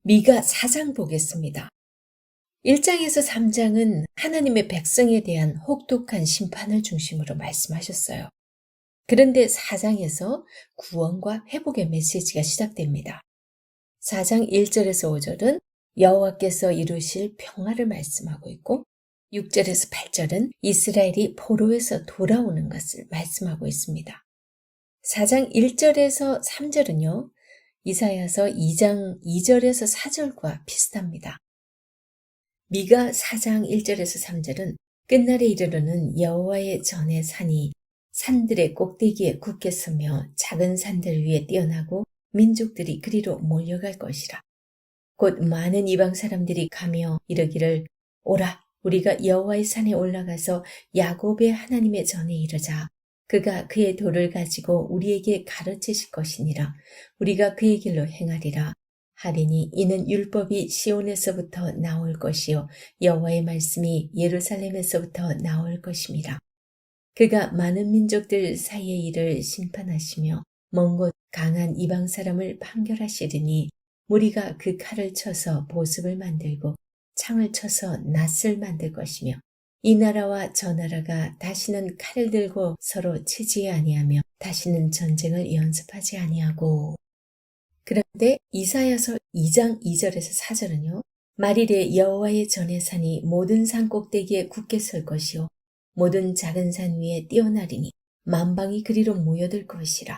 미가 4장 보겠습니다. 1장에서 3장은 하나님의 백성에 대한 혹독한 심판을 중심으로 말씀하셨어요. 그런데 4장에서 구원과 회복의 메시지가 시작됩니다. 4장 1절에서 5절은 여호와께서 이루실 평화를 말씀하고 있고 6절에서 8절은 이스라엘이 포로에서 돌아오는 것을 말씀하고 있습니다. 4장 1절에서 3절은요. 이사야서 2장 2절에서 4절과 비슷합니다. 미가 4장 1절에서 3절은 끝날에 이르러는 여호와의 전의 산이 산들의 꼭대기에 굳게 서며 작은 산들 위에 뛰어나고 민족들이 그리로 몰려갈 것이라. 곧 많은 이방 사람들이 가며 이르기를 오라 우리가 여호와의 산에 올라가서 야곱의 하나님의 전에 이르자. 그가 그의 도를 가지고 우리에게 가르치실 것이니라. 우리가 그의 길로 행하리라. 하리니 이는 율법이 시온에서부터 나올 것이요 여호와의 말씀이 예루살렘에서부터 나올 것임이라. 그가 많은 민족들 사이의 일을 심판하시며 먼 곳 강한 이방 사람을 판결하시리니 무리가 그 칼을 쳐서 보습을 만들고 창을 쳐서 낫을 만들 것이며 이 나라와 저 나라가 다시는 칼을 들고 서로 치지 아니하며 다시는 전쟁을 연습하지 아니하고. 그런데 이사야서 2장 2절에서 4절은요. 말일에 여호와의 전의 산이 모든 산 꼭대기에 굳게 설 것이요 모든 작은 산 위에 뛰어나리니 만방이 그리로 모여들 것이라.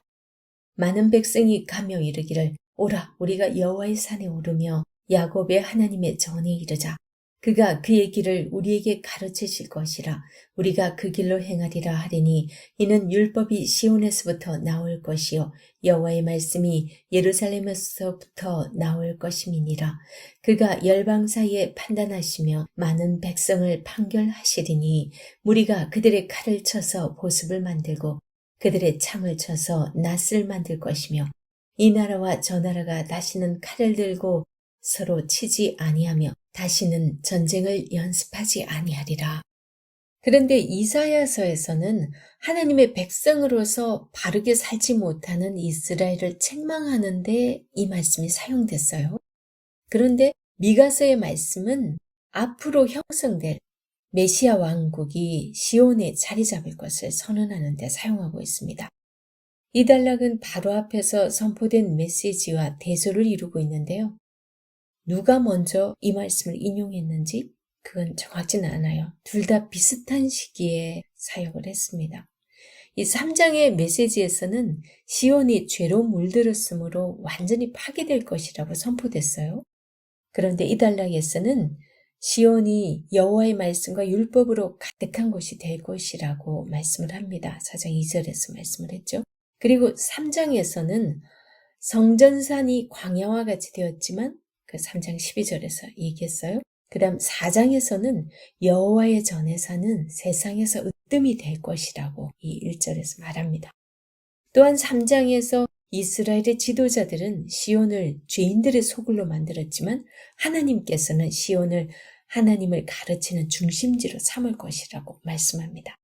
많은 백성이 가며 이르기를 오라 우리가 여호와의 산에 오르며 야곱의 하나님의 전에 이르자. 그가 그의 길을 우리에게 가르치실 것이라. 우리가 그 길로 행하리라 하리니 이는 율법이 시온에서부터 나올 것이요 여호와의 말씀이 예루살렘에서부터 나올 것임이니라. 그가 열방 사이에 판단하시며 많은 백성을 판결하시리니 무리가 그들의 칼을 쳐서 보습을 만들고 그들의 창을 쳐서 낫을 만들 것이며 이 나라와 저 나라가 다시는 칼을 들고 서로 치지 아니하며 다시는 전쟁을 연습하지 아니하리라. 그런데 이사야서에서는 하나님의 백성으로서 바르게 살지 못하는 이스라엘을 책망하는데 이 말씀이 사용됐어요. 그런데 미가서의 말씀은 앞으로 형성될 메시아 왕국이 시온에 자리 잡을 것을 선언하는 데 사용하고 있습니다. 이 단락은 바로 앞에서 선포된 메시지와 대조를 이루고 있는데요. 누가 먼저 이 말씀을 인용했는지 그건 정확지는 않아요. 둘 다 비슷한 시기에 사역을 했습니다. 이 3장의 메시지에서는 시온이 죄로 물들었으므로 완전히 파괴될 것이라고 선포됐어요. 그런데 이 단락에서는 시온이 여호와의 말씀과 율법으로 가득한 곳이 될 것이라고 말씀을 합니다. 4장 2절에서 말씀을 했죠. 그리고 3장에서는 성전산이 광야와 같이 되었지만 그 3장 12절에서 얘기했어요. 그 다음 4장에서는 여호와의 전에 사는 세상에서 으뜸이 될 것이라고 이 1절에서 말합니다. 또한 3장에서 이스라엘의 지도자들은 시온을 죄인들의 소굴로 만들었지만 하나님께서는 시온을 하나님을 가르치는 중심지로 삼을 것이라고 말씀합니다.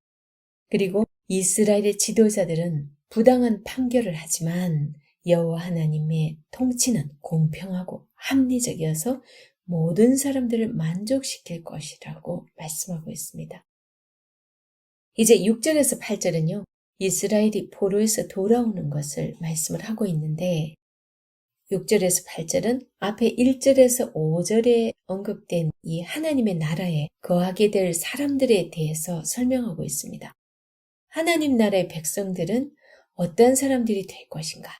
그리고 이스라엘의 지도자들은 부당한 판결을 하지만 여호와 하나님의 통치는 공평하고 합리적이어서 모든 사람들을 만족시킬 것이라고 말씀하고 있습니다. 이제 6절에서 8절은요. 이스라엘이 포로에서 돌아오는 것을 말씀을 하고 있는데 6절에서 8절은 앞에 1절에서 5절에 언급된 이 하나님의 나라에 거하게 될 사람들에 대해서 설명하고 있습니다. 하나님 나라의 백성들은 어떤 사람들이 될 것인가?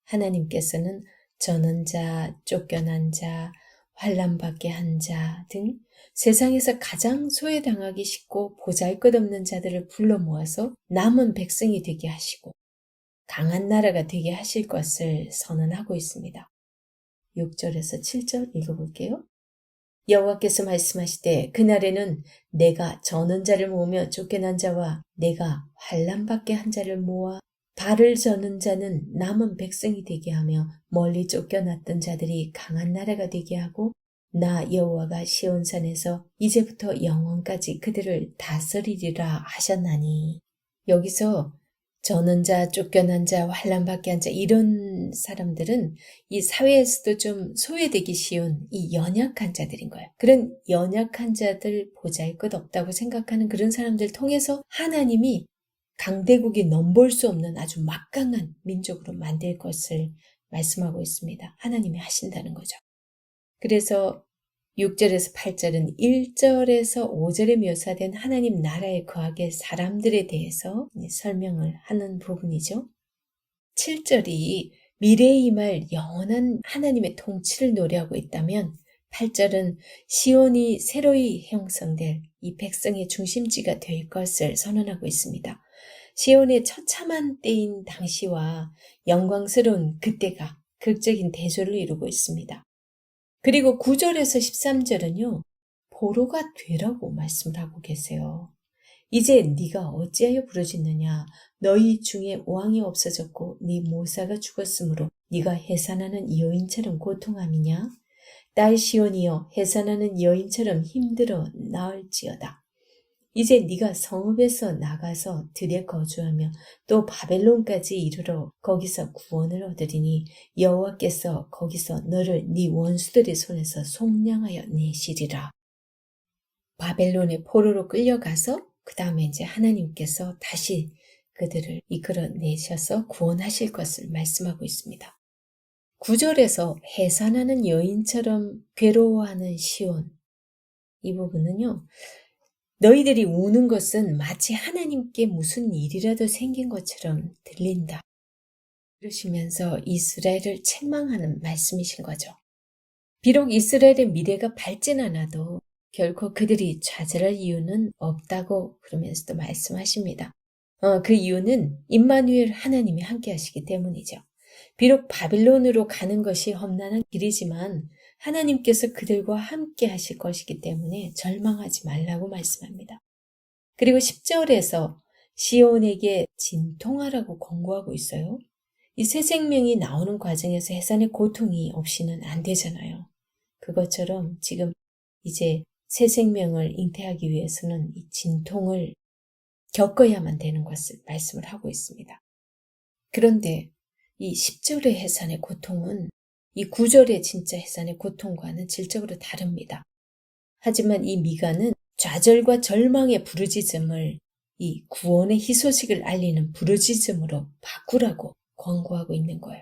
하나님께서는 전원자, 쫓겨난 자, 환난받게 한 자 등 세상에서 가장 소외당하기 쉽고 보잘것없는 자들을 불러 모아서 남은 백성이 되게 하시고 강한 나라가 되게 하실 것을 선언하고 있습니다. 6절에서 7절 읽어볼게요. 여호와께서 말씀하시되 그날에는 내가 전원 자를 모으며 쫓겨난 자와 내가 환난받게 한 자를 모아 발을 저는 자는 남은 백성이 되게 하며 멀리 쫓겨났던 자들이 강한 나라가 되게 하고 나 여호와가 시온산에서 이제부터 영원까지 그들을 다스리리라 하셨나니. 여기서 저는 자, 쫓겨난 자, 환난받게 한 자 이런 사람들은 이 사회에서도 좀 소외되기 쉬운 이 연약한 자들인 거예요. 그런 연약한 자들 보잘것없다고 생각하는 그런 사람들 통해서 하나님이 강대국이 넘볼 수 없는 아주 막강한 민족으로 만들 것을 말씀하고 있습니다. 하나님이 하신다는 거죠. 그래서 6절에서 8절은 1절에서 5절에 묘사된 하나님 나라에 거하게 사람들에 대해서 설명을 하는 부분이죠. 7절이 미래에 임할 영원한 하나님의 통치를 노래하고 있다면 8절은 시온이 새로이 형성될 이 백성의 중심지가 될 것을 선언하고 있습니다. 시온의 처참한 때인 당시와 영광스러운 그때가 극적인 대조를 이루고 있습니다. 그리고 9절에서 13절은요. 보로가 되라고 말씀을 하고 계세요. 이제 네가 어찌하여 부르짖느냐. 너희 중에 왕이 없어졌고 네 모사가 죽었으므로 네가 해산하는 여인처럼 고통함이냐. 딸 시온이여 해산하는 여인처럼 힘들어 나을지어다. 이제 네가 성읍에서 나가서 들에 거주하며 또 바벨론까지 이르러 거기서 구원을 얻으리니 여호와께서 거기서 너를 네 원수들의 손에서 속량하여 내시리라. 바벨론의 포로로 끌려가서 그 다음에 이제 하나님께서 다시 그들을 이끌어 내셔서 구원하실 것을 말씀하고 있습니다. 9절에서 해산하는 여인처럼 괴로워하는 시온, 이 부분은요. 너희들이 우는 것은 마치 하나님께 무슨 일이라도 생긴 것처럼 들린다. 그러시면서 이스라엘을 책망하는 말씀이신 거죠. 비록 이스라엘의 미래가 밝진 않아도 결코 그들이 좌절할 이유는 없다고 그러면서도 말씀하십니다. 그 이유는 임마누엘 하나님이 함께 하시기 때문이죠. 비록 바빌론으로 가는 것이 험난한 길이지만 하나님께서 그들과 함께 하실 것이기 때문에 절망하지 말라고 말씀합니다. 그리고 10절에서 시온에게 진통하라고 권고하고 있어요. 이 새 생명이 나오는 과정에서 해산의 고통이 없이는 안 되잖아요. 그것처럼 지금 이제 새 생명을 잉태하기 위해서는 이 진통을 겪어야만 되는 것을 말씀을 하고 있습니다. 그런데 이 10절의 해산의 고통은 이 9절의 진짜 해산의 고통과는 질적으로 다릅니다. 하지만 이 미가는 좌절과 절망의 부르짖음을 이 구원의 희소식을 알리는 부르짖음으로 바꾸라고 권고하고 있는 거예요.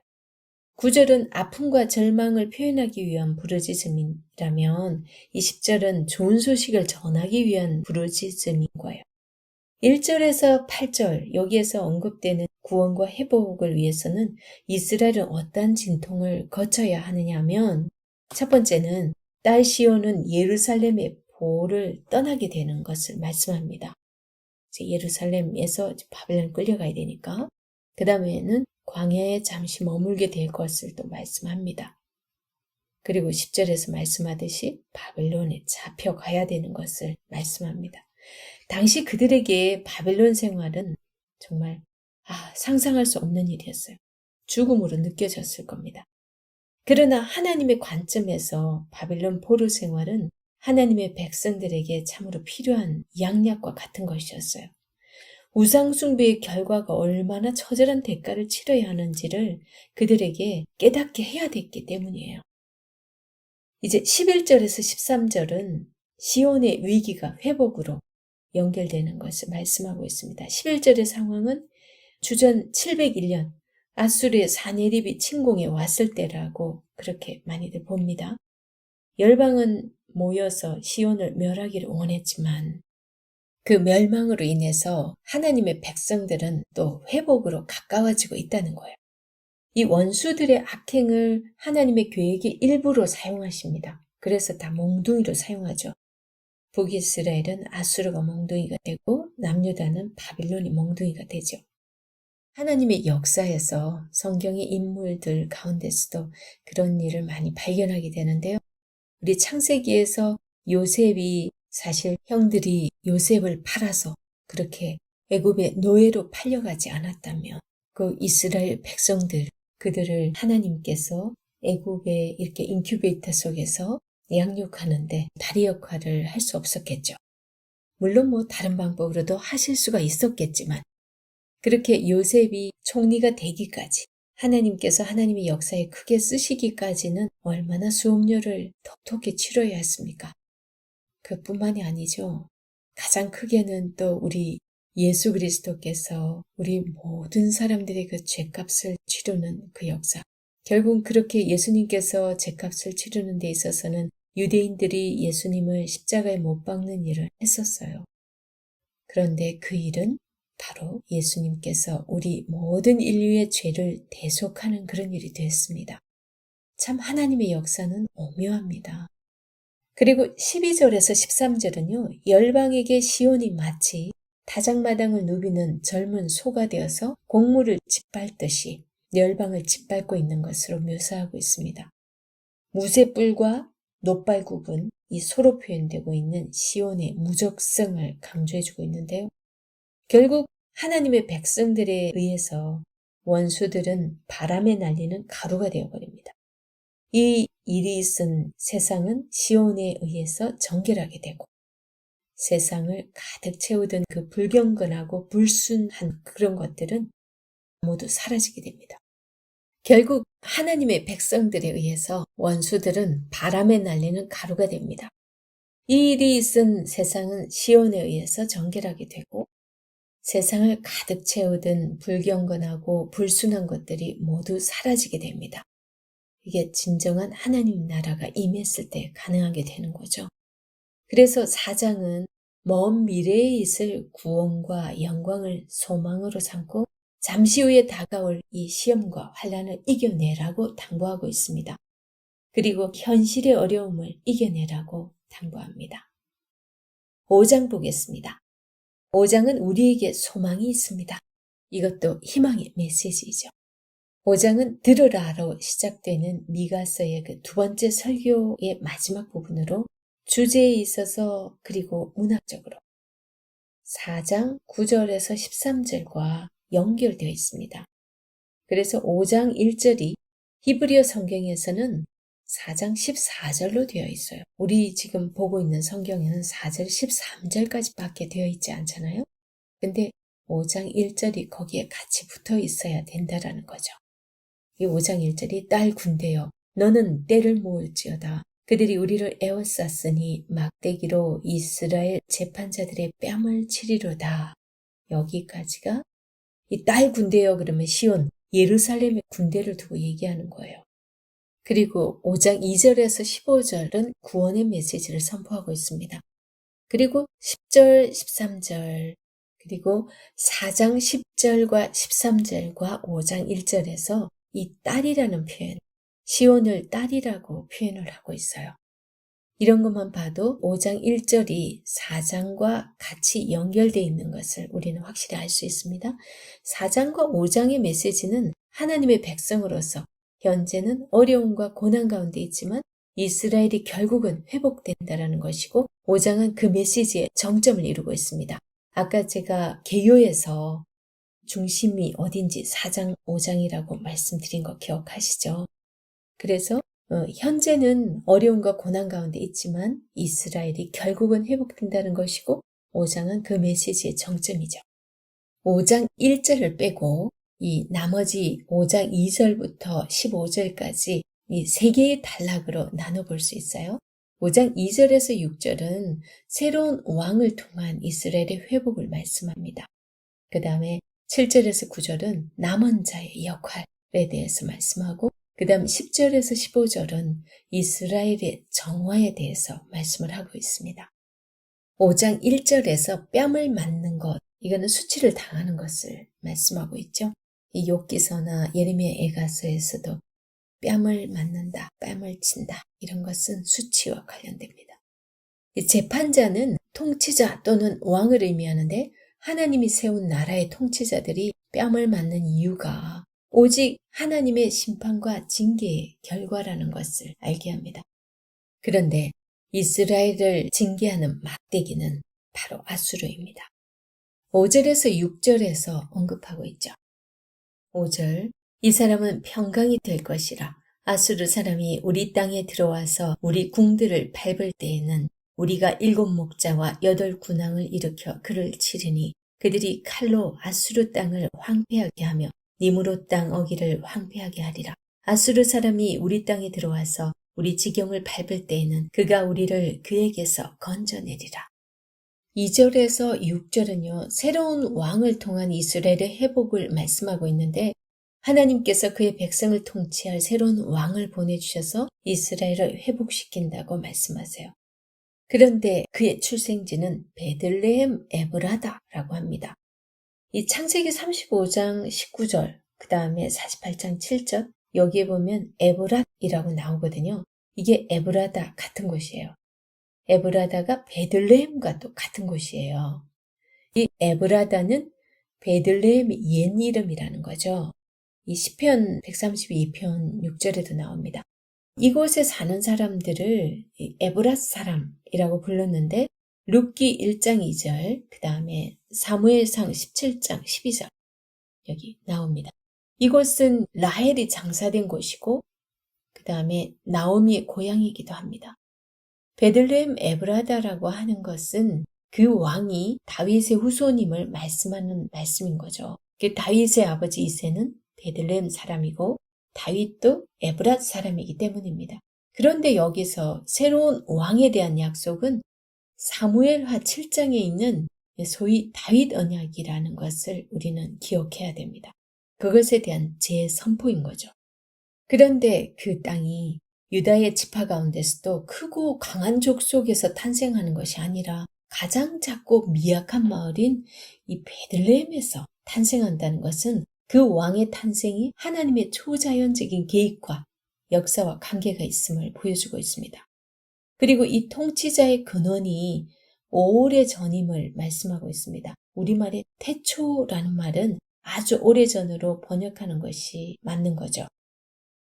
9절은 아픔과 절망을 표현하기 위한 부르짖음이라면 이 10절은 좋은 소식을 전하기 위한 부르짖음인 거예요. 1절에서 8절 여기에서 언급되는 구원과 회복을 위해서는 이스라엘은 어떠한 진통을 거쳐야 하느냐 하면 첫 번째는 딸 시온은 예루살렘의 보호를 떠나게 되는 것을 말씀합니다. 예루살렘에서 바벨론 끌려가야 되니까 그 다음에는 광야에 잠시 머물게 될 것을 또 말씀합니다. 그리고 10절에서 말씀하듯이 바벨론에 잡혀가야 되는 것을 말씀합니다. 당시 그들에게 바벨론 생활은 정말 상상할 수 없는 일이었어요. 죽음으로 느껴졌을 겁니다. 그러나 하나님의 관점에서 바벨론 포로 생활은 하나님의 백성들에게 참으로 필요한 양약과 같은 것이었어요. 우상숭배의 결과가 얼마나 처절한 대가를 치러야 하는지를 그들에게 깨닫게 해야 됐기 때문이에요. 이제 11절에서 13절은 시온의 위기가 회복으로 연결되는 것을 말씀하고 있습니다. 11절의 상황은 주전 701년 아수르의 사네립이 침공해 왔을 때라고 그렇게 많이들 봅니다. 열방은 모여서 시온을 멸하기를 원했지만 그 멸망으로 인해서 하나님의 백성들은 또 회복으로 가까워지고 있다는 거예요. 이 원수들의 악행을 하나님의 계획의 일부로 사용하십니다. 그래서 다 몽둥이로 사용하죠. 북이스라엘은 아수르가 몽둥이가 되고 남유다는 바빌론이 몽둥이가 되죠. 하나님의 역사에서 성경의 인물들 가운데서도 그런 일을 많이 발견하게 되는데요. 우리 창세기에서 요셉이 사실 형들이 요셉을 팔아서 그렇게 애굽의 노예로 팔려가지 않았다면 그 이스라엘 백성들, 그들을 하나님께서 애굽의 이렇게 인큐베이터 속에서 양육하는데 다리 역할을 할 수 없었겠죠. 물론 다른 방법으로도 하실 수가 있었겠지만 그렇게 요셉이 총리가 되기까지 하나님께서 하나님의 역사에 크게 쓰시기까지는 얼마나 수업료를 톡톡히 치러야 했습니까? 그뿐만이 아니죠. 가장 크게는 또 우리 예수 그리스도께서 우리 모든 사람들의 그 죄값을 치르는 그 역사. 결국 그렇게 예수님께서 죄값을 치르는 데 있어서는 유대인들이 예수님을 십자가에 못 박는 일을 했었어요. 그런데 그 일은 바로 예수님께서 우리 모든 인류의 죄를 대속하는 그런 일이 되었습니다. 참 하나님의 역사는 오묘합니다. 그리고 12절에서 13절은요. 열방에게 시온이 마치 다장마당을 누비는 젊은 소가 되어서 곡물을 짓밟듯이 열방을 짓밟고 있는 것으로 묘사하고 있습니다. 무쇠뿔과 노발굽은 이 소로 표현되고 있는 시온의 무적성을 강조해주고 있는데요. 결국 하나님의 백성들에 의해서 원수들은 바람에 날리는 가루가 되어버립니다. 이 일이 있은 세상은 시온에 의해서 정결하게 되고 세상을 가득 채우던 그 불경건하고 불순한 그런 것들은 모두 사라지게 됩니다. 결국 하나님의 백성들에 의해서 원수들은 바람에 날리는 가루가 됩니다. 이 일이 있은 세상은 시온에 의해서 정결하게 되고 세상을 가득 채우던 불경건하고 불순한 것들이 모두 사라지게 됩니다. 이게 진정한 하나님 나라가 임했을 때 가능하게 되는 거죠. 그래서 4장은 먼 미래에 있을 구원과 영광을 소망으로 삼고 잠시 후에 다가올 이 시험과 환난을 이겨내라고 당부하고 있습니다. 그리고 현실의 어려움을 이겨내라고 당부합니다. 5장 보겠습니다. 5장은 우리에게 소망이 있습니다. 이것도 희망의 메시지이죠. 5장은 들으라로 시작되는 미가서의 그 두 번째 설교의 마지막 부분으로 주제에 있어서 그리고 문학적으로 4장 9절에서 13절과 연결되어 있습니다. 그래서 5장 1절이 히브리어 성경에서는 4장 14절로 되어 있어요. 우리 지금 보고 있는 성경에는 4절 13절까지밖에 되어 있지 않잖아요. 근데 5장 1절이 거기에 같이 붙어 있어야 된다라는 거죠. 이 5장 1절이 딸 군대여 너는 떼를 모을지어다. 그들이 우리를 에워쌌으니 막대기로 이스라엘 재판자들의 뺨을 치리로다. 여기까지가 이 딸 군대여 그러면 시온 예루살렘의 군대를 두고 얘기하는 거예요. 그리고 5장 2절에서 15절은 구원의 메시지를 선포하고 있습니다. 그리고 10절, 13절, 그리고 4장 10절과 13절과 5장 1절에서 이 딸이라는 표현, 시온을 딸이라고 표현을 하고 있어요. 이런 것만 봐도 5장 1절이 4장과 같이 연결되어 있는 것을 우리는 확실히 알 수 있습니다. 4장과 5장의 메시지는 하나님의 백성으로서 현재는 어려움과 고난 가운데 있지만 이스라엘이 결국은 회복된다라는 것이고 5장은 그 메시지의 정점을 이루고 있습니다. 아까 제가 개요에서 중심이 어딘지 4장, 5장이라고 말씀드린 거 기억하시죠? 그래서 현재는 어려움과 고난 가운데 있지만 이스라엘이 결국은 회복된다는 것이고 5장은 그 메시지의 정점이죠. 5장 1절을 빼고 이 나머지 5장 2절부터 15절까지 이 세 개의 단락으로 나눠볼 수 있어요. 5장 2절에서 6절은 새로운 왕을 통한 이스라엘의 회복을 말씀합니다. 그 다음에 7절에서 9절은 남은 자의 역할에 대해서 말씀하고 그 다음 10절에서 15절은 이스라엘의 정화에 대해서 말씀을 하고 있습니다. 5장 1절에서 뺨을 맞는 것, 이거는 수치를 당하는 것을 말씀하고 있죠. 이 욥기서나 예레미야 애가서에서도 뺨을 맞는다, 뺨을 친다 이런 것은 수치와 관련됩니다. 이 재판자는 통치자 또는 왕을 의미하는데 하나님이 세운 나라의 통치자들이 뺨을 맞는 이유가 오직 하나님의 심판과 징계의 결과라는 것을 알게 합니다. 그런데 이스라엘을 징계하는 막대기는 바로 아수르입니다. 5절에서 6절에서 언급하고 있죠. 5절 이 사람은 평강이 될 것이라. 아수르 사람이 우리 땅에 들어와서 우리 궁들을 밟을 때에는 우리가 7목자와 8군왕을 일으켜 그를 치리니 그들이 칼로 아수르 땅을 황폐하게 하며 니무롯 땅 어기를 황폐하게 하리라. 아수르 사람이 우리 땅에 들어와서 우리 지경을 밟을 때에는 그가 우리를 그에게서 건져내리라. 2절에서 6절은요, 새로운 왕을 통한 이스라엘의 회복을 말씀하고 있는데 하나님께서 그의 백성을 통치할 새로운 왕을 보내주셔서 이스라엘을 회복시킨다고 말씀하세요. 그런데 그의 출생지는 베들레헴 에브라다라고 합니다. 이 창세기 35장 19절, 그 다음에 48장 7절, 여기에 보면 에브랏이라고 나오거든요. 이게 에브라다 같은 곳이에요. 에브라다가 베들레헴과 또 같은 곳이에요. 이 에브라다는 베들레헴의 옛 이름이라는 거죠. 이 시편 132편 6절에도 나옵니다. 이곳에 사는 사람들을 에브랏 사람이라고 불렀는데 룻기 1장 2절, 그 다음에 사무엘상 17장 12절 여기 나옵니다. 이곳은 라헬이 장사된 곳이고 그 다음에 나오미의 고향이기도 합니다. 베들레헴 에브라다라고 하는 것은 그 왕이 다윗의 후손임을 말씀하는 말씀인 거죠. 그 다윗의 아버지 이새는 베들레헴 사람이고 다윗도 에브랏 사람이기 때문입니다. 그런데 여기서 새로운 왕에 대한 약속은 사무엘하 7장에 있는 소위 다윗 언약이라는 것을 우리는 기억해야 됩니다. 그것에 대한 재선포인 거죠. 그런데 그 땅이 유다의 지파 가운데서도 크고 강한 족속에서 탄생하는 것이 아니라 가장 작고 미약한 마을인 이 베들레헴에서 탄생한다는 것은 그 왕의 탄생이 하나님의 초자연적인 계획과 역사와 관계가 있음을 보여주고 있습니다. 그리고 이 통치자의 근원이 오래전임을 말씀하고 있습니다. 우리말의 태초라는 말은 아주 오래전으로 번역하는 것이 맞는 거죠.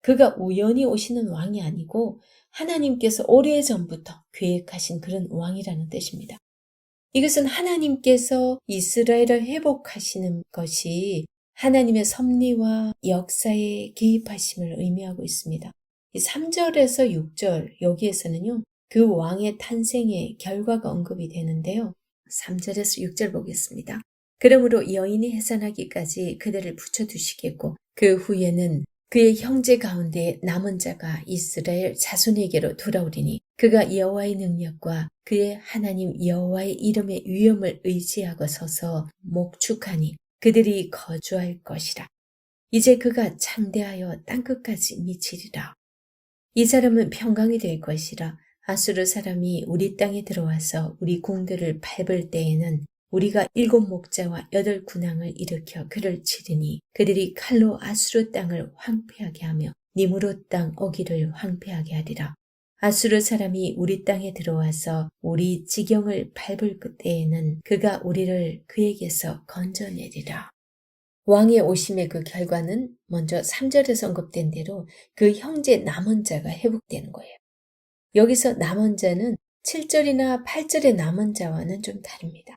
그가 우연히 오시는 왕이 아니고 하나님께서 오래전부터 계획하신 그런 왕이라는 뜻입니다. 이것은 하나님께서 이스라엘을 회복하시는 것이 하나님의 섭리와 역사에 개입하심을 의미하고 있습니다. 이 3절에서 6절 여기에서는요. 그 왕의 탄생의 결과가 언급이 되는데요. 3절에서 6절 보겠습니다. 그러므로 여인이 해산하기까지 그들을 붙여두시겠고 그 후에는 그의 형제 가운데 남은 자가 이스라엘 자손에게로 돌아오리니 그가 여호와의 능력과 그의 하나님 여호와의 이름의 위엄을 의지하고 서서 목축하니 그들이 거주할 것이라. 이제 그가 창대하여 땅끝까지 미치리라. 이 사람은 평강이 될 것이라. 아수르 사람이 우리 땅에 들어와서 우리 궁들을 밟을 때에는 우리가 7목자와 8군왕을 일으켜 그를 치리니 그들이 칼로 아수르 땅을 황폐하게 하며 니무롯 땅 어기를 황폐하게 하리라. 아수르 사람이 우리 땅에 들어와서 우리 지경을 밟을 때에는 그가 우리를 그에게서 건져내리라. 왕의 오심의 그 결과는 먼저 3절에서 언급된 대로 그 형제 남은 자가 회복되는 거예요. 여기서 남은 자는 7절이나 8절의 남은 자와는 좀 다릅니다.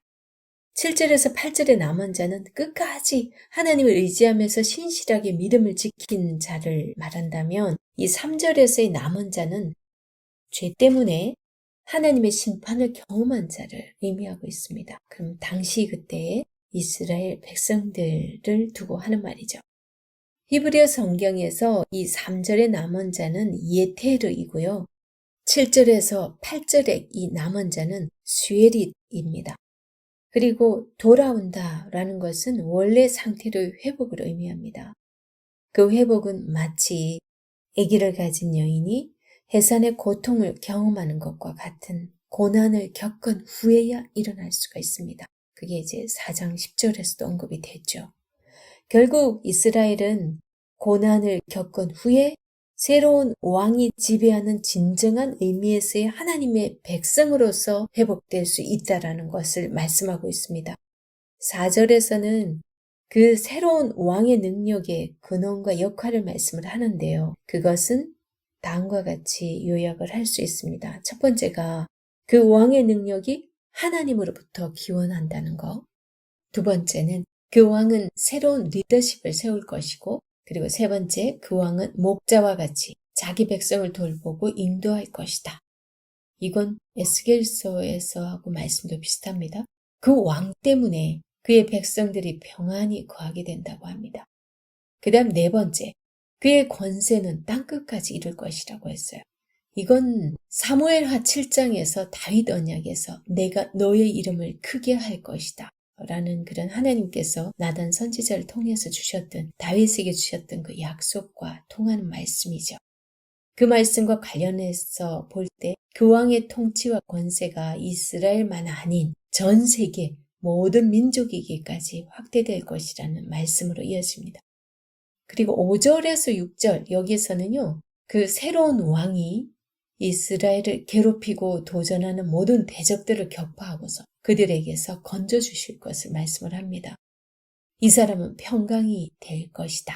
7절에서 8절의 남은 자는 끝까지 하나님을 의지하면서 신실하게 믿음을 지킨 자를 말한다면 이 3절에서의 남은 자는 죄 때문에 하나님의 심판을 경험한 자를 의미하고 있습니다. 그럼 당시 그때의 이스라엘 백성들을 두고 하는 말이죠. 히브리어 성경에서 이 3절의 남은 자는 예테르이고요. 7절에서 8절의 이 남은 자는 슈에릿입니다. 그리고 돌아온다라는 것은 원래 상태로의 회복을 의미합니다. 그 회복은 마치 아기를 가진 여인이 해산의 고통을 경험하는 것과 같은 고난을 겪은 후에야 일어날 수가 있습니다. 그게 이제 4장 10절에서도 언급이 됐죠. 결국 이스라엘은 고난을 겪은 후에 새로운 왕이 지배하는 진정한 의미에서의 하나님의 백성으로서 회복될 수 있다라는 것을 말씀하고 있습니다. 4절에서는 그 새로운 왕의 능력의 근원과 역할을 말씀을 하는데요. 그것은 다음과 같이 요약을 할 수 있습니다. 첫 번째가 그 왕의 능력이 하나님으로부터 기원한다는 것. 두 번째는 그 왕은 새로운 리더십을 세울 것이고, 그리고 세 번째, 그 왕은 목자와 같이 자기 백성을 돌보고 인도할 것이다. 이건 에스겔서에서 하고 말씀도 비슷합니다. 그 왕 때문에 그의 백성들이 평안히 거하게 된다고 합니다. 그 다음 네 번째, 그의 권세는 땅끝까지 이룰 것이라고 했어요. 이건 사무엘하 7장에서 다윗 언약에서 내가 너의 이름을 크게 할 것이다 라는 그런 하나님께서 나단 선지자를 통해서 주셨던, 다윗에게 주셨던 그 약속과 통하는 말씀이죠. 그 말씀과 관련해서 볼 때 그 왕의 통치와 권세가 이스라엘만 아닌 전 세계 모든 민족에게까지 확대될 것이라는 말씀으로 이어집니다. 그리고 5절에서 6절 여기에서는요, 그 새로운 왕이 이스라엘을 괴롭히고 도전하는 모든 대적들을 격파하고서 그들에게서 건져주실 것을 말씀을 합니다. 이 사람은 평강이 될 것이다.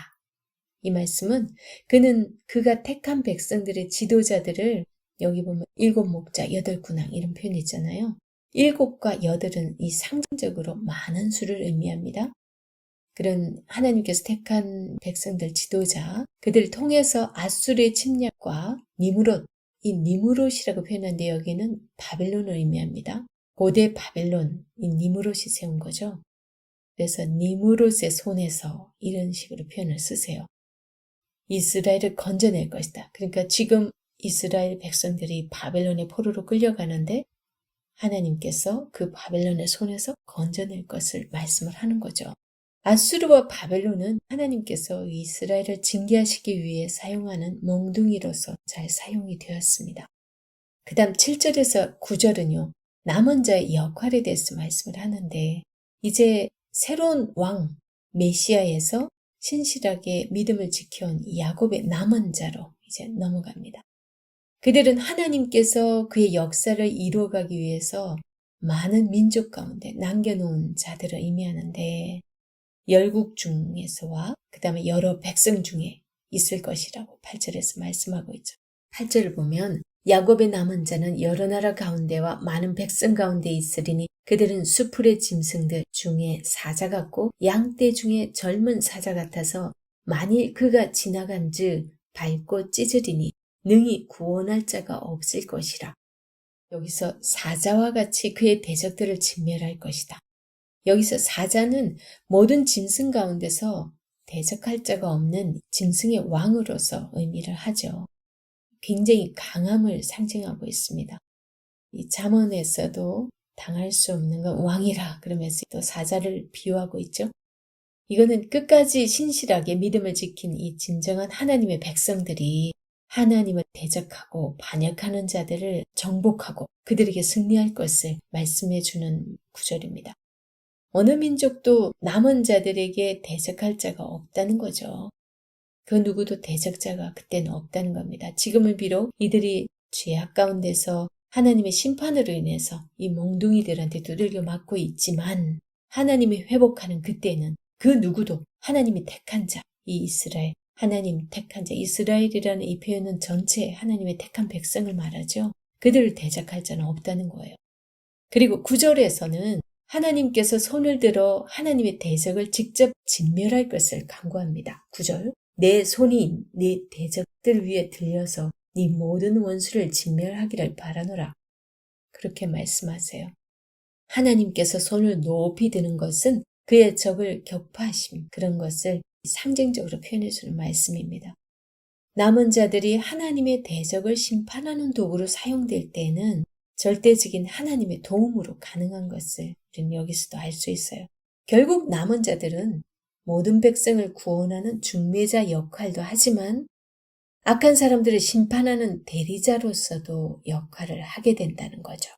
이 말씀은 그는 그가 택한 백성들의 지도자들을, 여기 보면 7목자 8군왕 이런 표현이 있잖아요. 7과 8은 이 상징적으로 많은 수를 의미합니다. 그런 하나님께서 택한 백성들 지도자, 그들을 통해서 아수르의 침략과 니무롯, 이 니무롯이라고 표현하는데 여기는 바벨론을 의미합니다. 고대 바벨론, 이 니무롯이 세운 거죠. 그래서 니무롯의 손에서 이런 식으로 표현을 쓰세요. 이스라엘을 건져낼 것이다. 그러니까 지금 이스라엘 백성들이 바벨론의 포로로 끌려가는데 하나님께서 그 바벨론의 손에서 건져낼 것을 말씀을 하는 거죠. 아수르와 바벨론은 하나님께서 이스라엘을 징계하시기 위해 사용하는 몽둥이로서 잘 사용이 되었습니다. 그 다음 7절에서 9절은요. 남은 자의 역할에 대해서 말씀을 하는데, 이제 새로운 왕 메시아에서 신실하게 믿음을 지켜온 야곱의 남은 자로 이제 넘어갑니다. 그들은 하나님께서 그의 역사를 이루어가기 위해서 많은 민족 가운데 남겨놓은 자들을 의미하는데, 열국 중에서와 그 다음에 여러 백성 중에 있을 것이라고 8절에서 말씀하고 있죠. 8절을 보면 야곱의 남은 자는 여러 나라 가운데와 많은 백성 가운데 있으리니 그들은 수풀의 짐승들 중에 사자 같고 양떼 중에 젊은 사자 같아서 만일 그가 지나간즉 밟고 찢으리니 능히 구원할 자가 없을 것이라. 여기서 사자와 같이 그의 대적들을 진멸할 것이다. 여기서 사자는 모든 짐승 가운데서 대적할 자가 없는 짐승의 왕으로서 의미를 하죠. 굉장히 강함을 상징하고 있습니다. 이 잠언에서도 당할 수 없는 건 왕이라 그러면서 또 사자를 비유하고 있죠. 이거는 끝까지 신실하게 믿음을 지킨 이 진정한 하나님의 백성들이 하나님을 대적하고 반역하는 자들을 정복하고 그들에게 승리할 것을 말씀해 주는 구절입니다. 어느 민족도 남은 자들에게 대적할 자가 없다는 거죠. 그 누구도 대적자가 그때는 없다는 겁니다. 지금은 비록 이들이 죄악 가운데서 하나님의 심판으로 인해서 이 몽둥이들한테 두들겨 맞고 있지만 하나님이 회복하는 그때는 그 누구도 하나님이 택한 자, 이 이스라엘, 하나님 택한 자, 이스라엘이라는 이 표현은 전체 하나님의 택한 백성을 말하죠. 그들을 대적할 자는 없다는 거예요. 그리고 9절에서는 하나님께서 손을 들어 하나님의 대적을 직접 진멸할 것을 강구합니다. 9절, 내 손이 네 대적들 위에 들려서 네 모든 원수를 진멸하기를 바라노라. 그렇게 말씀하세요. 하나님께서 손을 높이 드는 것은 그의 적을 격파하심, 그런 것을 상징적으로 표현해 주는 말씀입니다. 남은 자들이 하나님의 대적을 심판하는 도구로 사용될 때에는 절대적인 하나님의 도움으로 가능한 것을 우리는 여기서도 알 수 있어요. 결국 남은 자들은 모든 백성을 구원하는 중매자 역할도 하지만 악한 사람들을 심판하는 대리자로서도 역할을 하게 된다는 거죠.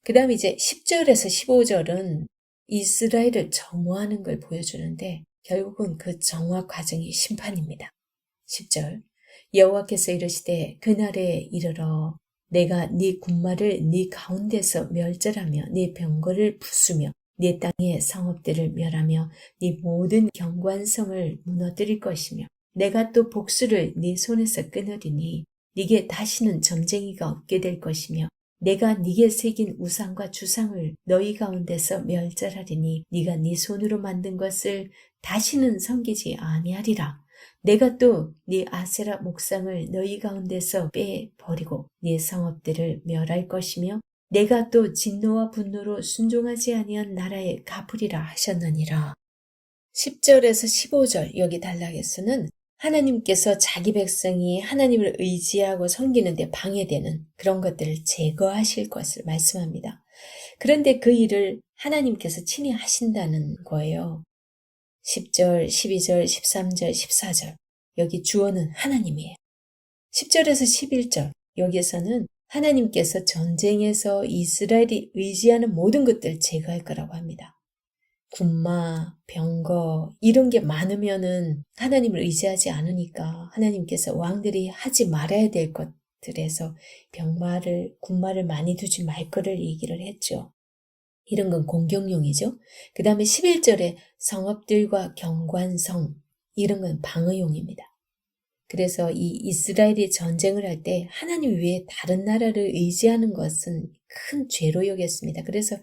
그 다음 이제 10절에서 15절은 이스라엘을 정화하는 걸 보여주는데 결국은 그 정화 과정이 심판입니다. 10절, 여호와께서 이르시되 그날에 이르러 내가 네 군마를 네 가운데서 멸절하며 네 병거를 부수며 네 땅의 성읍들을 멸하며 네 모든 경관성을 무너뜨릴 것이며 내가 또 복수를 네 손에서 끊으리니 네게 다시는 점쟁이가 없게 될 것이며 내가 네게 새긴 우상과 주상을 너희 가운데서 멸절하리니 네가 네 손으로 만든 것을 다시는 섬기지 아니하리라. 내가 또 네 아세라 목상을 너희 가운데서 빼버리고 네 성읍들을 멸할 것이며 내가 또 진노와 분노로 순종하지 아니한 나라에 갚으리라 하셨느니라. 10절에서 15절 여기 단락에서는 하나님께서 자기 백성이 하나님을 의지하고 섬기는데 방해되는 그런 것들을 제거하실 것을 말씀합니다. 그런데 그 일을 하나님께서 친히 하신다는 거예요. 10절, 12절, 13절, 14절 여기 주어는 하나님이에요. 10절에서 11절 여기에서는 하나님께서 전쟁에서 이스라엘이 의지하는 모든 것들을 제거할 거라고 합니다. 군마, 병거 이런 게 많으면은 하나님을 의지하지 않으니까 하나님께서 왕들이 하지 말아야 될 것들에서 군마를 많이 두지 말 거를 얘기를 했죠. 이런 건 공격용이죠. 그 다음에 11절에 성읍들과 경관성 이런 건 방어용입니다. 그래서 이 이스라엘이 전쟁을 할 때 하나님 외에 다른 나라를 의지하는 것은 큰 죄로 여겼습니다. 그래서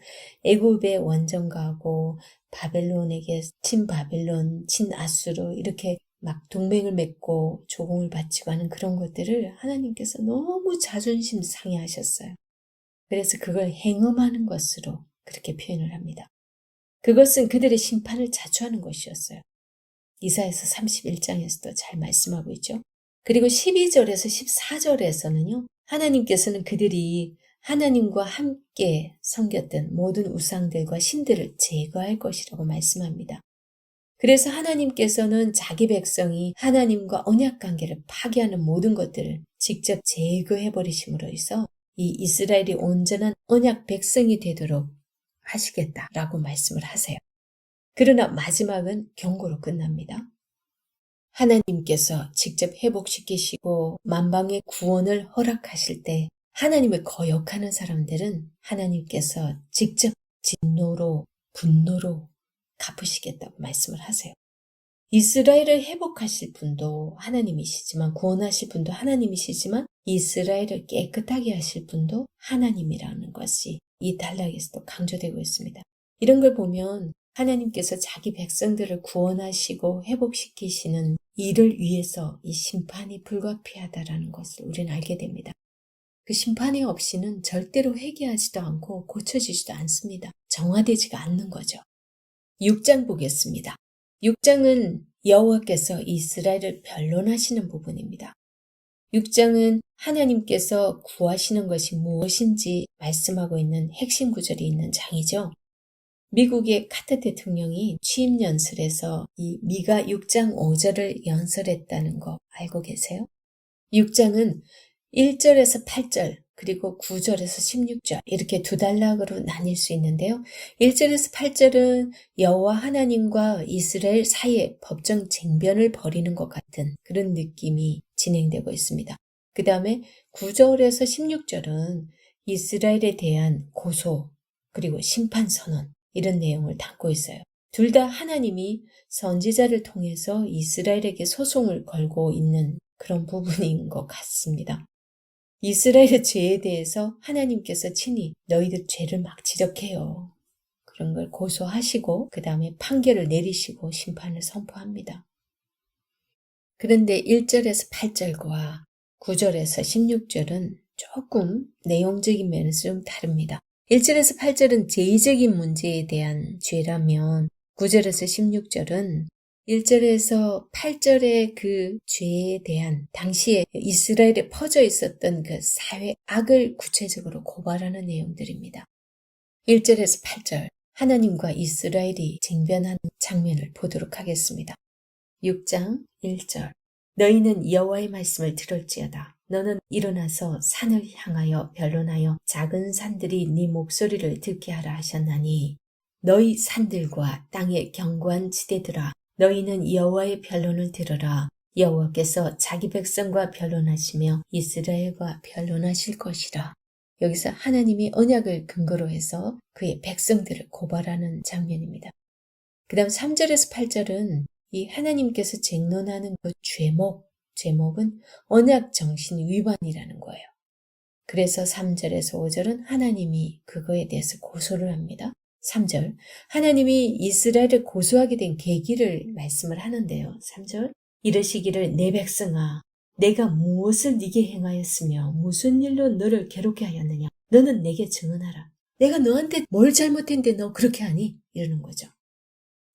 애굽의 원정가고 바벨론에게 친바벨론, 친아수르 이렇게 막 동맹을 맺고 조공을 바치고 하는 그런 것들을 하나님께서 너무 자존심 상해하셨어요. 그래서 그걸 행음하는 것으로 그렇게 표현을 합니다. 그것은 그들의 심판을 자초하는 것이었어요. 이사야서 31장에서도 잘 말씀하고 있죠. 그리고 12절에서 14절에서는요. 하나님께서는 그들이 하나님과 함께 섬겼던 모든 우상들과 신들을 제거할 것이라고 말씀합니다. 그래서 하나님께서는 자기 백성이 하나님과 언약 관계를 파괴하는 모든 것들을 직접 제거해버리심으로 해서 이 이스라엘이 온전한 언약 백성이 되도록 하시겠다라고 말씀을 하세요. 그러나 마지막은 경고로 끝납니다. 하나님께서 직접 회복시키시고 만방의 구원을 허락하실 때 하나님을 거역하는 사람들은 하나님께서 직접 진노로 분노로 갚으시겠다고 말씀을 하세요. 이스라엘을 회복하실 분도 하나님이시지만 구원하실 분도 하나님이시지만 이스라엘을 깨끗하게 하실 분도 하나님이라는 것이 이 단락에서도 강조되고 있습니다. 이런 걸 보면 하나님께서 자기 백성들을 구원하시고 회복시키시는 일을 위해서 이 심판이 불가피하다라는 것을 우리는 알게 됩니다. 그 심판이 없이는 절대로 회개하지도 않고 고쳐지지도 않습니다. 정화되지가 않는 거죠. 6장 보겠습니다. 6장은 여호와께서 이스라엘을 변론하시는 부분입니다. 6장은 하나님께서 구하시는 것이 무엇인지 말씀하고 있는 핵심 구절이 있는 장이죠. 미국의 카터 대통령이 취임 연설에서 이 미가 6장 5절을 연설했다는 거 알고 계세요? 6장은 1절에서 8절 그리고 9절에서 16절 이렇게 두 단락으로 나뉠 수 있는데요. 1절에서 8절은 여호와 하나님과 이스라엘 사이에 법정 쟁변을 벌이는 것 같은 그런 느낌이 진행되고 있습니다. 그 다음에 9절에서 16절은 이스라엘에 대한 고소 그리고 심판 선언 이런 내용을 담고 있어요. 둘 다 하나님이 선지자를 통해서 이스라엘에게 소송을 걸고 있는 그런 부분인 것 같습니다. 이스라엘의 죄에 대해서 하나님께서 친히 너희들 죄를 막 지적해요. 그런 걸 고소하시고 그 다음에 판결을 내리시고 심판을 선포합니다. 그런데 1절에서 8절과 9절에서 16절은 조금 내용적인 면에서 좀 다릅니다. 1절에서 8절은 제의적인 문제에 대한 죄라면 9절에서 16절은 1절에서 8절의 그 죄에 대한 당시에 이스라엘에 퍼져 있었던 그 사회 악을 구체적으로 고발하는 내용들입니다. 1절에서 8절 하나님과 이스라엘이 쟁변하는 장면을 보도록 하겠습니다. 6장 1절 너희는 여호와의 말씀을 들을지어다. 너는 일어나서 산을 향하여 변론하여 작은 산들이 네 목소리를 듣게 하라 하셨나니 너희 산들과 땅의 견고한 지대들아 너희는 여호와의 변론을 들으라. 여호와께서 자기 백성과 변론하시며 이스라엘과 변론하실 것이라. 여기서 하나님이 언약을 근거로 해서 그의 백성들을 고발하는 장면입니다. 그 다음 3절에서 8절은 이 하나님께서 쟁론하는 그 제목은 언약 정신 위반이라는 거예요. 그래서 3절에서 5절은 하나님이 그거에 대해서 고소를 합니다. 3절, 하나님이 이스라엘을 고소하게 된 계기를 말씀을 하는데요. 3절, 이르시기를 내 백성아, 내가 무엇을 네게 행하였으며 무슨 일로 너를 괴롭게 하였느냐? 너는 내게 증언하라. 내가 너한테 뭘 잘못했는데 너 그렇게 하니? 이러는 거죠.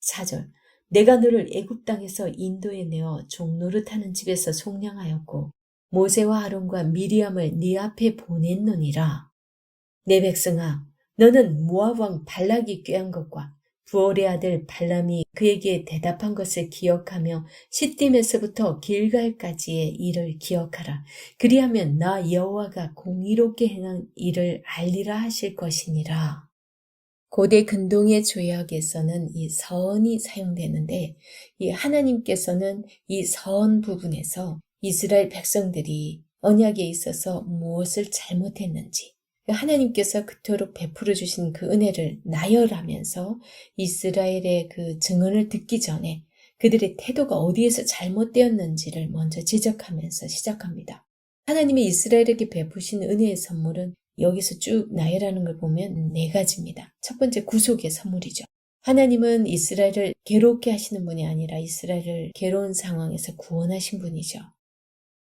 4절, 내가 너를 애굽 땅에서 인도에 내어 종노릇하는 집에서 속량하였고 모세와 아론과 미리암을 네 앞에 보냈노니라. 내 백성아, 너는 모압 왕 발락이 꾀한 것과 부올의 아들 발람이 그에게 대답한 것을 기억하며 시딤에서부터 길갈까지의 일을 기억하라. 그리하면 나 여호와가 공의롭게 행한 일을 알리라 하실 것이니라. 고대 근동의 조약에서는 이 서언이 사용되는데 이 하나님께서는 이 서언 부분에서 이스라엘 백성들이 언약에 있어서 무엇을 잘못했는지 하나님께서 그토록 베풀어 주신 그 은혜를 나열하면서 이스라엘의 그 증언을 듣기 전에 그들의 태도가 어디에서 잘못되었는지를 먼저 지적하면서 시작합니다. 하나님이 이스라엘에게 베푸신 은혜의 선물은 여기서 쭉 나열하는 걸 보면 4가지입니다. 첫 번째, 구속의 선물이죠. 하나님은 이스라엘을 괴롭게 하시는 분이 아니라 이스라엘을 괴로운 상황에서 구원하신 분이죠.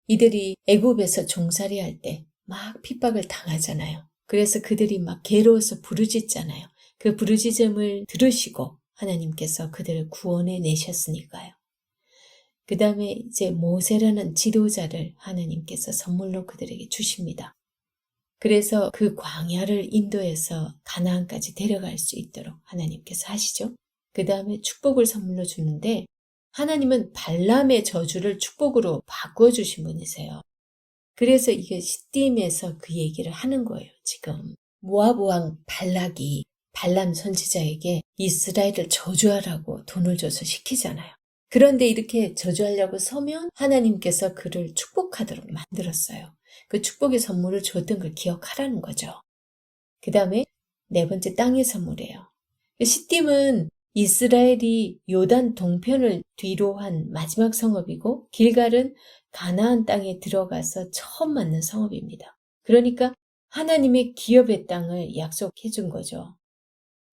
이들이 애굽에서 종살이할 때 막 핍박을 당하잖아요. 그래서 그들이 막 괴로워서 부르짖잖아요. 그 부르짖음을 들으시고 하나님께서 그들을 구원해 내셨으니까요. 그 다음에 이제 모세라는 지도자를 하나님께서 선물로 그들에게 주십니다. 그래서 그 광야를 인도해서 가나안까지 데려갈 수 있도록 하나님께서 하시죠. 그 다음에 축복을 선물로 주는데 하나님은 발람의 저주를 축복으로 바꾸어 주신 분이세요. 그래서 이게 시딤에서 그 얘기를 하는 거예요. 지금 모압 왕 발락이 발람 선지자에게 이스라엘을 저주하라고 돈을 줘서 시키잖아요. 그런데 이렇게 저주하려고 서면 하나님께서 그를 축복하도록 만들었어요. 그 축복의 선물을 줬던 걸 기억하라는 거죠. 그 다음에 4번째, 땅의 선물이에요. 시딤은 이스라엘이 요단 동편을 뒤로 한 마지막 성읍이고 길갈은 가나안 땅에 들어가서 처음 맞는 성읍입니다. 그러니까 하나님의 기업의 땅을 약속해 준 거죠.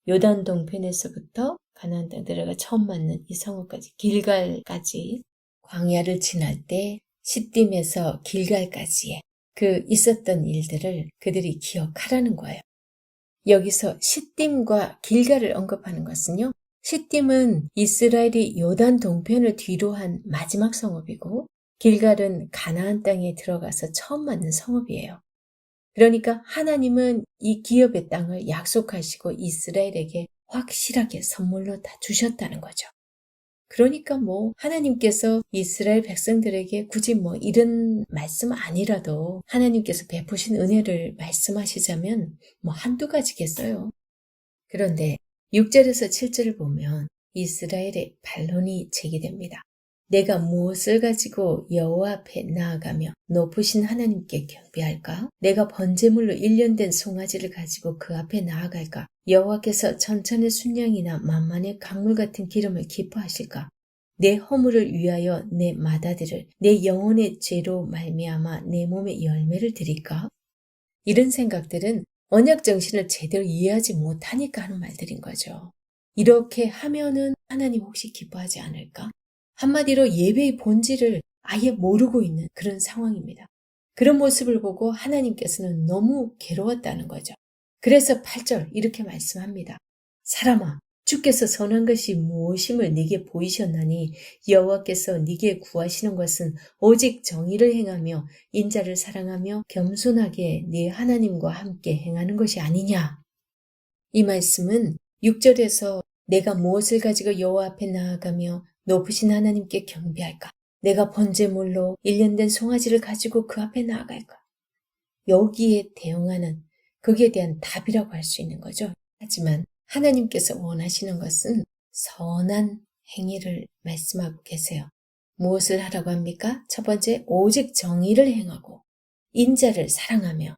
요단 동편에서부터 가나안 땅 들어가 처음 맞는 이 성읍까지 길갈까지 광야를 지날 때 시딤에서 길갈까지의 그 있었던 일들을 그들이 기억하라는 거예요. 여기서 시딤과 길갈을 언급하는 것은요. 시딤은 이스라엘이 요단 동편을 뒤로 한 마지막 성읍이고 길갈은 가나안 땅에 들어가서 처음 맞는 성읍이에요. 그러니까 하나님은 이 기업의 땅을 약속하시고 이스라엘에게 확실하게 선물로 다 주셨다는 거죠. 그러니까 하나님께서 이스라엘 백성들에게 굳이 이런 말씀 아니라도 하나님께서 베푸신 은혜를 말씀하시자면 한두 가지겠어요. 그런데 6절에서 7절을 보면 이스라엘의 반론이 제기됩니다. 내가 무엇을 가지고 여호와 앞에 나아가며 높으신 하나님께 경배할까? 내가 번제물로 1년 된 송아지를 가지고 그 앞에 나아갈까? 여호와께서 천천의 순양이나 만만의 강물 같은 기름을 기뻐하실까? 내 허물을 위하여 내 맏아들을 내 영혼의 죄로 말미암아 내 몸에 열매를 드릴까? 이런 생각들은 언약 정신을 제대로 이해하지 못하니까 하는 말들인 거죠. 이렇게 하면은 하나님 혹시 기뻐하지 않을까? 한마디로 예배의 본질을 아예 모르고 있는 그런 상황입니다. 그런 모습을 보고 하나님께서는 너무 괴로웠다는 거죠. 그래서 8절 이렇게 말씀합니다. 사람아, 주께서 선한 것이 무엇임을 네게 보이셨나니 여호와께서 네게 구하시는 것은 오직 정의를 행하며 인자를 사랑하며 겸손하게 네 하나님과 함께 행하는 것이 아니냐. 이 말씀은 6절에서 내가 무엇을 가지고 여호와 앞에 나아가며 높으신 하나님께 경배할까? 내가 번제물로 1년 된 송아지를 가지고 그 앞에 나아갈까? 여기에 대응하는 거기에 대한 답이라고 할 수 있는 거죠. 하지만 하나님께서 원하시는 것은 선한 행위를 말씀하고 계세요. 무엇을 하라고 합니까? 첫 번째, 오직 정의를 행하고 인자를 사랑하며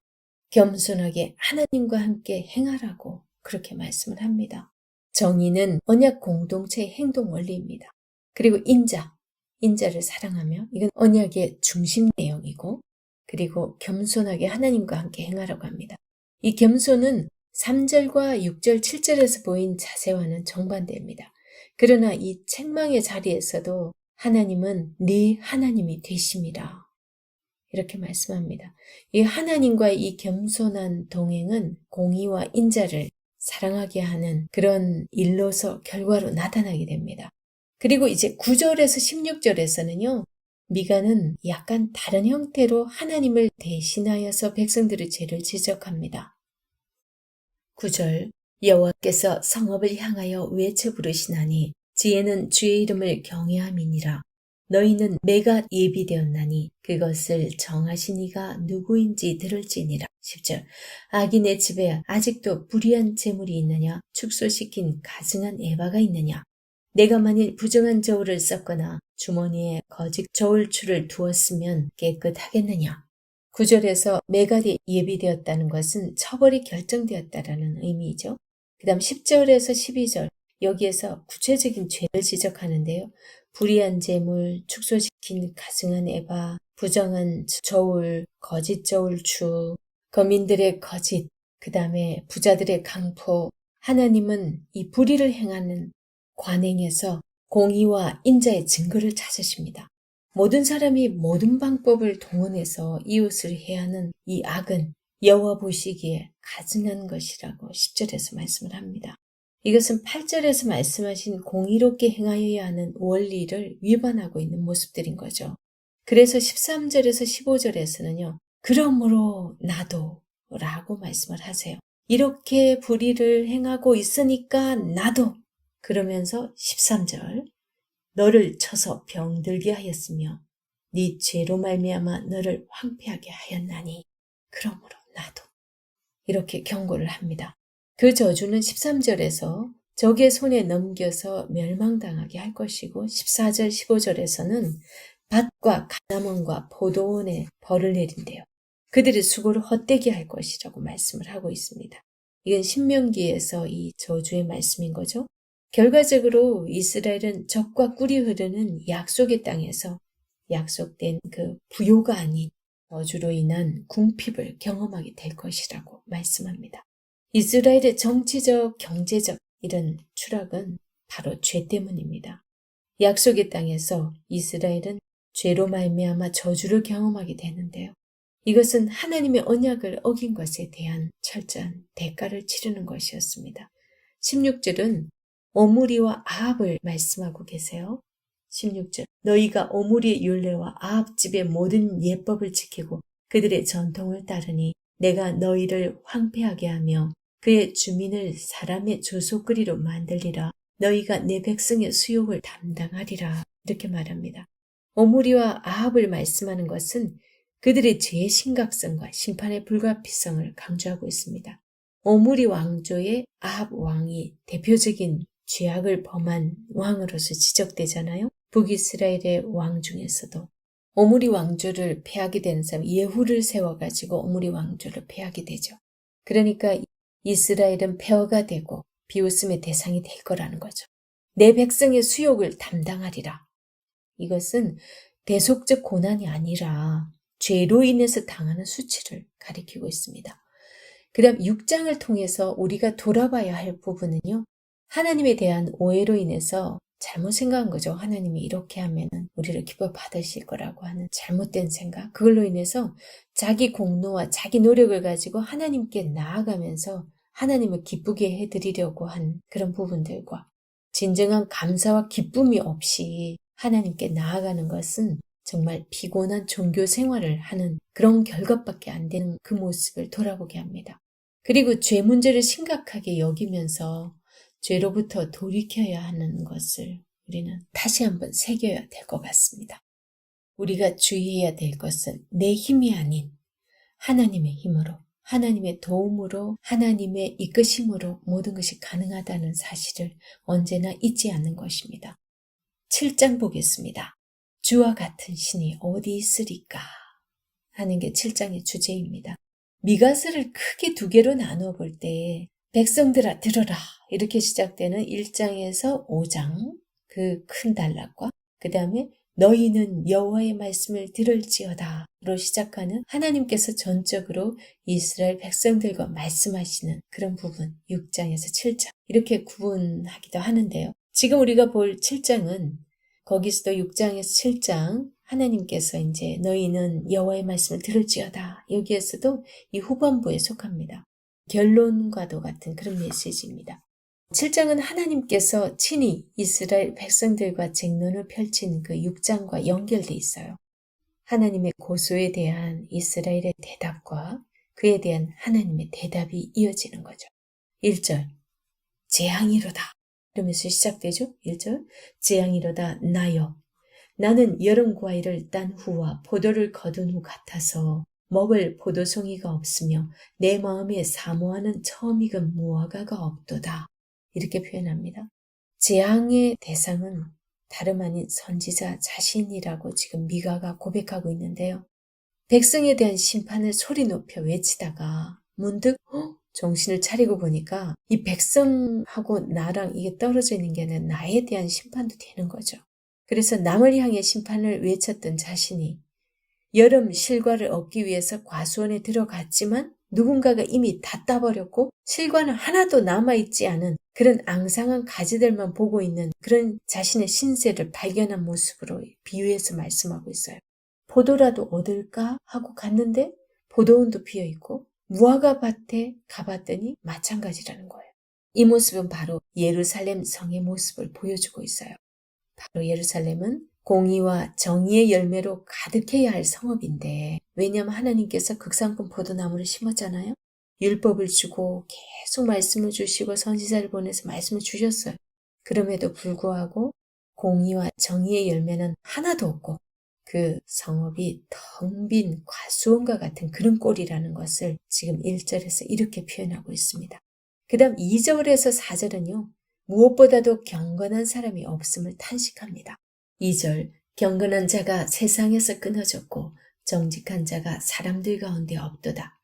겸손하게 하나님과 함께 행하라고 그렇게 말씀을 합니다. 정의는 언약 공동체의 행동 원리입니다. 그리고 인자를 사랑하며 이건 언약의 중심 내용이고 그리고 겸손하게 하나님과 함께 행하라고 합니다. 이 겸손은 3절과 6절, 7절에서 보인 자세와는 정반대입니다. 그러나 이 책망의 자리에서도 하나님은 네 하나님이 되심이라. 이렇게 말씀합니다. 이 하나님과의 이 겸손한 동행은 공의와 인자를 사랑하게 하는 그런 일로서 결과로 나타나게 됩니다. 그리고 이제 9절에서 16절에서는요. 미가는 약간 다른 형태로 하나님을 대신하여서 백성들의 죄를 지적합니다. 9절 여호와께서 성읍을 향하여 외쳐 부르시나니 지혜는 주의 이름을 경외함이니라. 너희는 매가 예비되었나니 그것을 정하신 이가 누구인지 들을지니라. 10절 악인의 집에 아직도 불의한 재물이 있느냐? 축소시킨 가증한 에바가 있느냐? 내가 만일 부정한 저울을 썼거나 주머니에 거짓 저울추를 두었으면 깨끗하겠느냐? 9절에서 매갈이 예비되었다는 것은 처벌이 결정되었다라는 의미이죠. 그 다음 10절에서 12절 여기에서 구체적인 죄를 지적하는데요. 불의한 재물, 축소시킨 가증한 에바, 부정한 저울, 거짓 저울추, 거민들의 거짓, 그 다음에 부자들의 강포. 하나님은 이 불의를 행하는 관행에서 공의와 인자의 증거를 찾으십니다. 모든 사람이 모든 방법을 동원해서 이웃을 해하는 이 악은 여호와 보시기에 가증한 것이라고 10절에서 말씀을 합니다. 이것은 8절에서 말씀하신 공의롭게 행하여야 하는 원리를 위반하고 있는 모습들인 거죠. 그래서 13절에서 15절에서는요. 그러므로 나도 라고 말씀을 하세요. 이렇게 불의를 행하고 있으니까 나도 그러면서 13절 너를 쳐서 병들게 하였으며 네 죄로 말미암아 너를 황폐하게 하였나니 그러므로 나도 이렇게 경고를 합니다. 그 저주는 13절에서 적의 손에 넘겨서 멸망당하게 할 것이고 14절 15절에서는 밭과 가나원과 포도원에 벌을 내린대요. 그들의 수고를 헛되게 할 것이라고 말씀을 하고 있습니다. 이건 신명기에서 이 저주의 말씀인 거죠. 결과적으로 이스라엘은 적과 꿀이 흐르는 약속의 땅에서 약속된 그 부요가 아닌 저주로 인한 궁핍을 경험하게 될 것이라고 말씀합니다. 이스라엘의 정치적, 경제적 이런 추락은 바로 죄 때문입니다. 약속의 땅에서 이스라엘은 죄로 말미암아 저주를 경험하게 되는데요. 이것은 하나님의 언약을 어긴 것에 대한 철저한 대가를 치르는 것이었습니다. 16절은 오므리와 아합을 말씀하고 계세요. 16절 너희가 오므리의 율례와 아합 집의 모든 예법을 지키고 그들의 전통을 따르니 내가 너희를 황폐하게 하며 그의 주민을 사람의 조속거리로 만들리라. 너희가 내 백성의 수욕을 담당하리라. 이렇게 말합니다. 오므리와 아합을 말씀하는 것은 그들의 죄의 심각성과 심판의 불가피성을 강조하고 있습니다. 오므리 왕조의 아합 왕이 대표적인 죄악을 범한 왕으로서 지적되잖아요. 북이스라엘의 왕 중에서도 오므리 왕조를 패하게 되는 사람 예후를 세워가지고 오므리 왕조를 패하게 되죠. 그러니까 이스라엘은 폐허가 되고 비웃음의 대상이 될 거라는 거죠. 내 백성의 수욕을 담당하리라. 이것은 대속적 고난이 아니라 죄로 인해서 당하는 수치를 가리키고 있습니다. 그 다음 6장을 통해서 우리가 돌아봐야 할 부분은요. 하나님에 대한 오해로 인해서 잘못 생각한 거죠. 하나님이 이렇게 하면 우리를 기뻐 받으실 거라고 하는 잘못된 생각. 그걸로 인해서 자기 공로와 자기 노력을 가지고 하나님께 나아가면서 하나님을 기쁘게 해드리려고 한 그런 부분들과 진정한 감사와 기쁨이 없이 하나님께 나아가는 것은 정말 피곤한 종교 생활을 하는 그런 결과밖에 안 되는 그 모습을 돌아보게 합니다. 그리고 죄 문제를 심각하게 여기면서 죄로부터 돌이켜야 하는 것을 우리는 다시 한번 새겨야 될 것 같습니다. 우리가 주의해야 될 것은 내 힘이 아닌 하나님의 힘으로, 하나님의 도움으로, 하나님의 이끄심으로 모든 것이 가능하다는 사실을 언제나 잊지 않는 것입니다. 7장 보겠습니다. 주와 같은 신이 어디 있으리까 하는 게 7장의 주제입니다. 미가서를 크게 두 개로 나누어 볼 때 백성들아 들어라 이렇게 시작되는 1장에서 5장 그 큰 단락과 그 다음에 너희는 여호와의 말씀을 들을지어다 로 시작하는 하나님께서 전적으로 이스라엘 백성들과 말씀하시는 그런 부분 6장에서 7장 이렇게 구분하기도 하는데요. 지금 우리가 볼 7장은 거기서도 6장에서 7장 하나님께서 이제 너희는 여호와의 말씀을 들을지어다 여기에서도 이 후반부에 속합니다. 결론과도 같은 그런 메시지입니다. 7장은 하나님께서 친히 이스라엘 백성들과 쟁론을 펼친 그 6장과 연결돼 있어요. 하나님의 고소에 대한 이스라엘의 대답과 그에 대한 하나님의 대답이 이어지는 거죠. 1절 재앙이로다 이러면서 시작되죠. 1절 재앙이로다 나여 나는 여름 과일을 딴 후와 포도를 거둔 후 같아서 먹을 포도송이가 없으며 내 마음에 사모하는 처음 익은 무화과가 없도다. 이렇게 표현합니다. 재앙의 대상은 다름 아닌 선지자 자신이라고 지금 미가가 고백하고 있는데요. 백성에 대한 심판을 소리 높여 외치다가 문득 정신을 차리고 보니까 이 백성하고 나랑 이게 떨어져 있는 게 아니라 나에 대한 심판도 되는 거죠. 그래서 남을 향해 심판을 외쳤던 자신이 여름 실과를 얻기 위해서 과수원에 들어갔지만 누군가가 이미 다 따버렸고 실과는 하나도 남아있지 않은 그런 앙상한 가지들만 보고 있는 그런 자신의 신세를 발견한 모습으로 비유해서 말씀하고 있어요. 포도라도 얻을까 하고 갔는데 포도원도 비어있고 무화과 밭에 가봤더니 마찬가지라는 거예요. 이 모습은 바로 예루살렘 성의 모습을 보여주고 있어요. 바로 예루살렘은 공의와 정의의 열매로 가득해야 할 성읍인데 왜냐하면 하나님께서 극상품 포도나무를 심었잖아요. 율법을 주고 계속 말씀을 주시고 선지자를 보내서 말씀을 주셨어요. 그럼에도 불구하고 공의와 정의의 열매는 하나도 없고 그 성읍이 텅 빈 과수원과 같은 그런 꼴이라는 것을 지금 1절에서 이렇게 표현하고 있습니다. 그 다음 2절에서 4절은요. 무엇보다도 경건한 사람이 없음을 탄식합니다. 2절 경건한 자가 세상에서 끊어졌고 정직한 자가 사람들 가운데 없도다.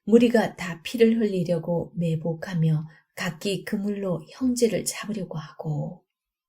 무리가 다 피를 흘리려고 매복하며 각기 그물로 형제를 잡으려고 하고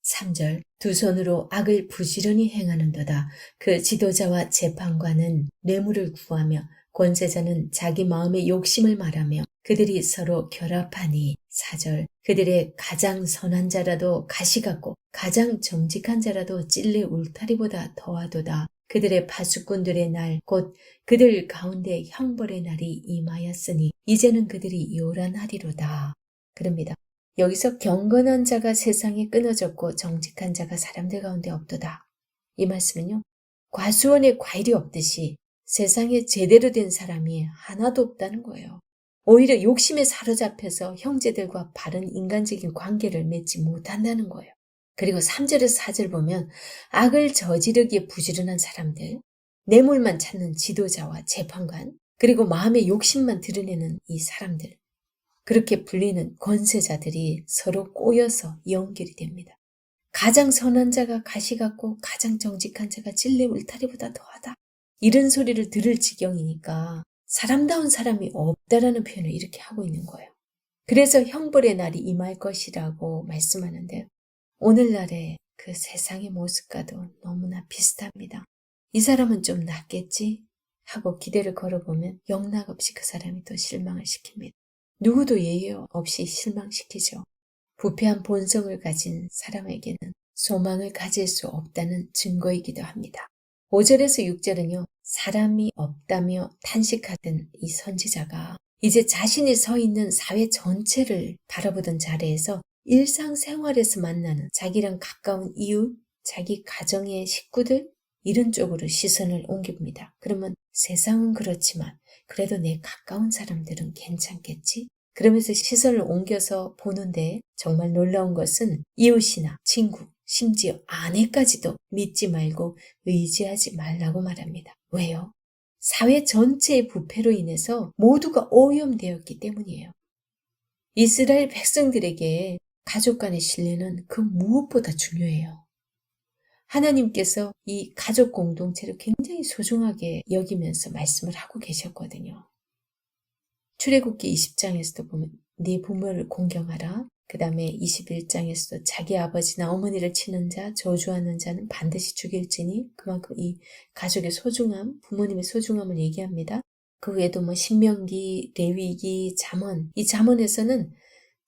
3절 두 손으로 악을 부지런히 행하는도다. 그 지도자와 재판관은 뇌물을 구하며 권세자는 자기 마음의 욕심을 말하며 그들이 서로 결합하니 4절 그들의 가장 선한 자라도 가시 같고 가장 정직한 자라도 찔레 울타리보다 더하도다. 그들의 파수꾼들의 날 곧 그들 가운데 형벌의 날이 임하였으니 이제는 그들이 요란하리로다. 그럽니다. 여기서 경건한 자가 세상에 끊어졌고 정직한 자가 사람들 가운데 없도다. 이 말씀은요. 과수원에 과일이 없듯이 세상에 제대로 된 사람이 하나도 없다는 거예요. 오히려 욕심에 사로잡혀서 형제들과 바른 인간적인 관계를 맺지 못한다는 거예요. 그리고 3절에서 4절 보면 악을 저지르기에 부지런한 사람들, 뇌물만 찾는 지도자와 재판관, 그리고 마음의 욕심만 드러내는 이 사람들, 그렇게 불리는 권세자들이 서로 꼬여서 연결이 됩니다. 가장 선한 자가 가시 같고 가장 정직한 자가 찔레 울타리보다 더하다. 이런 소리를 들을 지경이니까 사람다운 사람이 없다라는 표현을 이렇게 하고 있는 거예요. 그래서 형벌의 날이 임할 것이라고 말씀하는데요. 오늘날의 그 세상의 모습과도 너무나 비슷합니다. 이 사람은 좀 낫겠지 하고 기대를 걸어보면 영락없이 그 사람이 또 실망을 시킵니다. 누구도 예외 없이 실망시키죠. 부패한 본성을 가진 사람에게는 소망을 가질 수 없다는 증거이기도 합니다. 5절에서 6절은요. 사람이 없다며 탄식하던 이 선지자가 이제 자신이 서 있는 사회 전체를 바라보던 자리에서 일상생활에서 만나는 자기랑 가까운 이웃, 자기 가정의 식구들 이런 쪽으로 시선을 옮깁니다. 그러면 세상은 그렇지만 그래도 내 가까운 사람들은 괜찮겠지? 그러면서 시선을 옮겨서 보는데 정말 놀라운 것은 이웃이나 친구, 심지어 아내까지도 믿지 말고 의지하지 말라고 말합니다. 왜요? 사회 전체의 부패로 인해서 모두가 오염되었기 때문이에요. 이스라엘 백성들에게 가족 간의 신뢰는 그 무엇보다 중요해요. 하나님께서 이 가족 공동체를 굉장히 소중하게 여기면서 말씀을 하고 계셨거든요. 출애굽기 20장에서도 보면 네 부모를 공경하라. 그 다음에 21장에서도 자기 아버지나 어머니를 치는 자, 저주하는 자는 반드시 죽일지니 그만큼 이 가족의 소중함, 부모님의 소중함을 얘기합니다. 그 외에도 뭐 신명기, 레위기, 잠언, 이 잠언에서는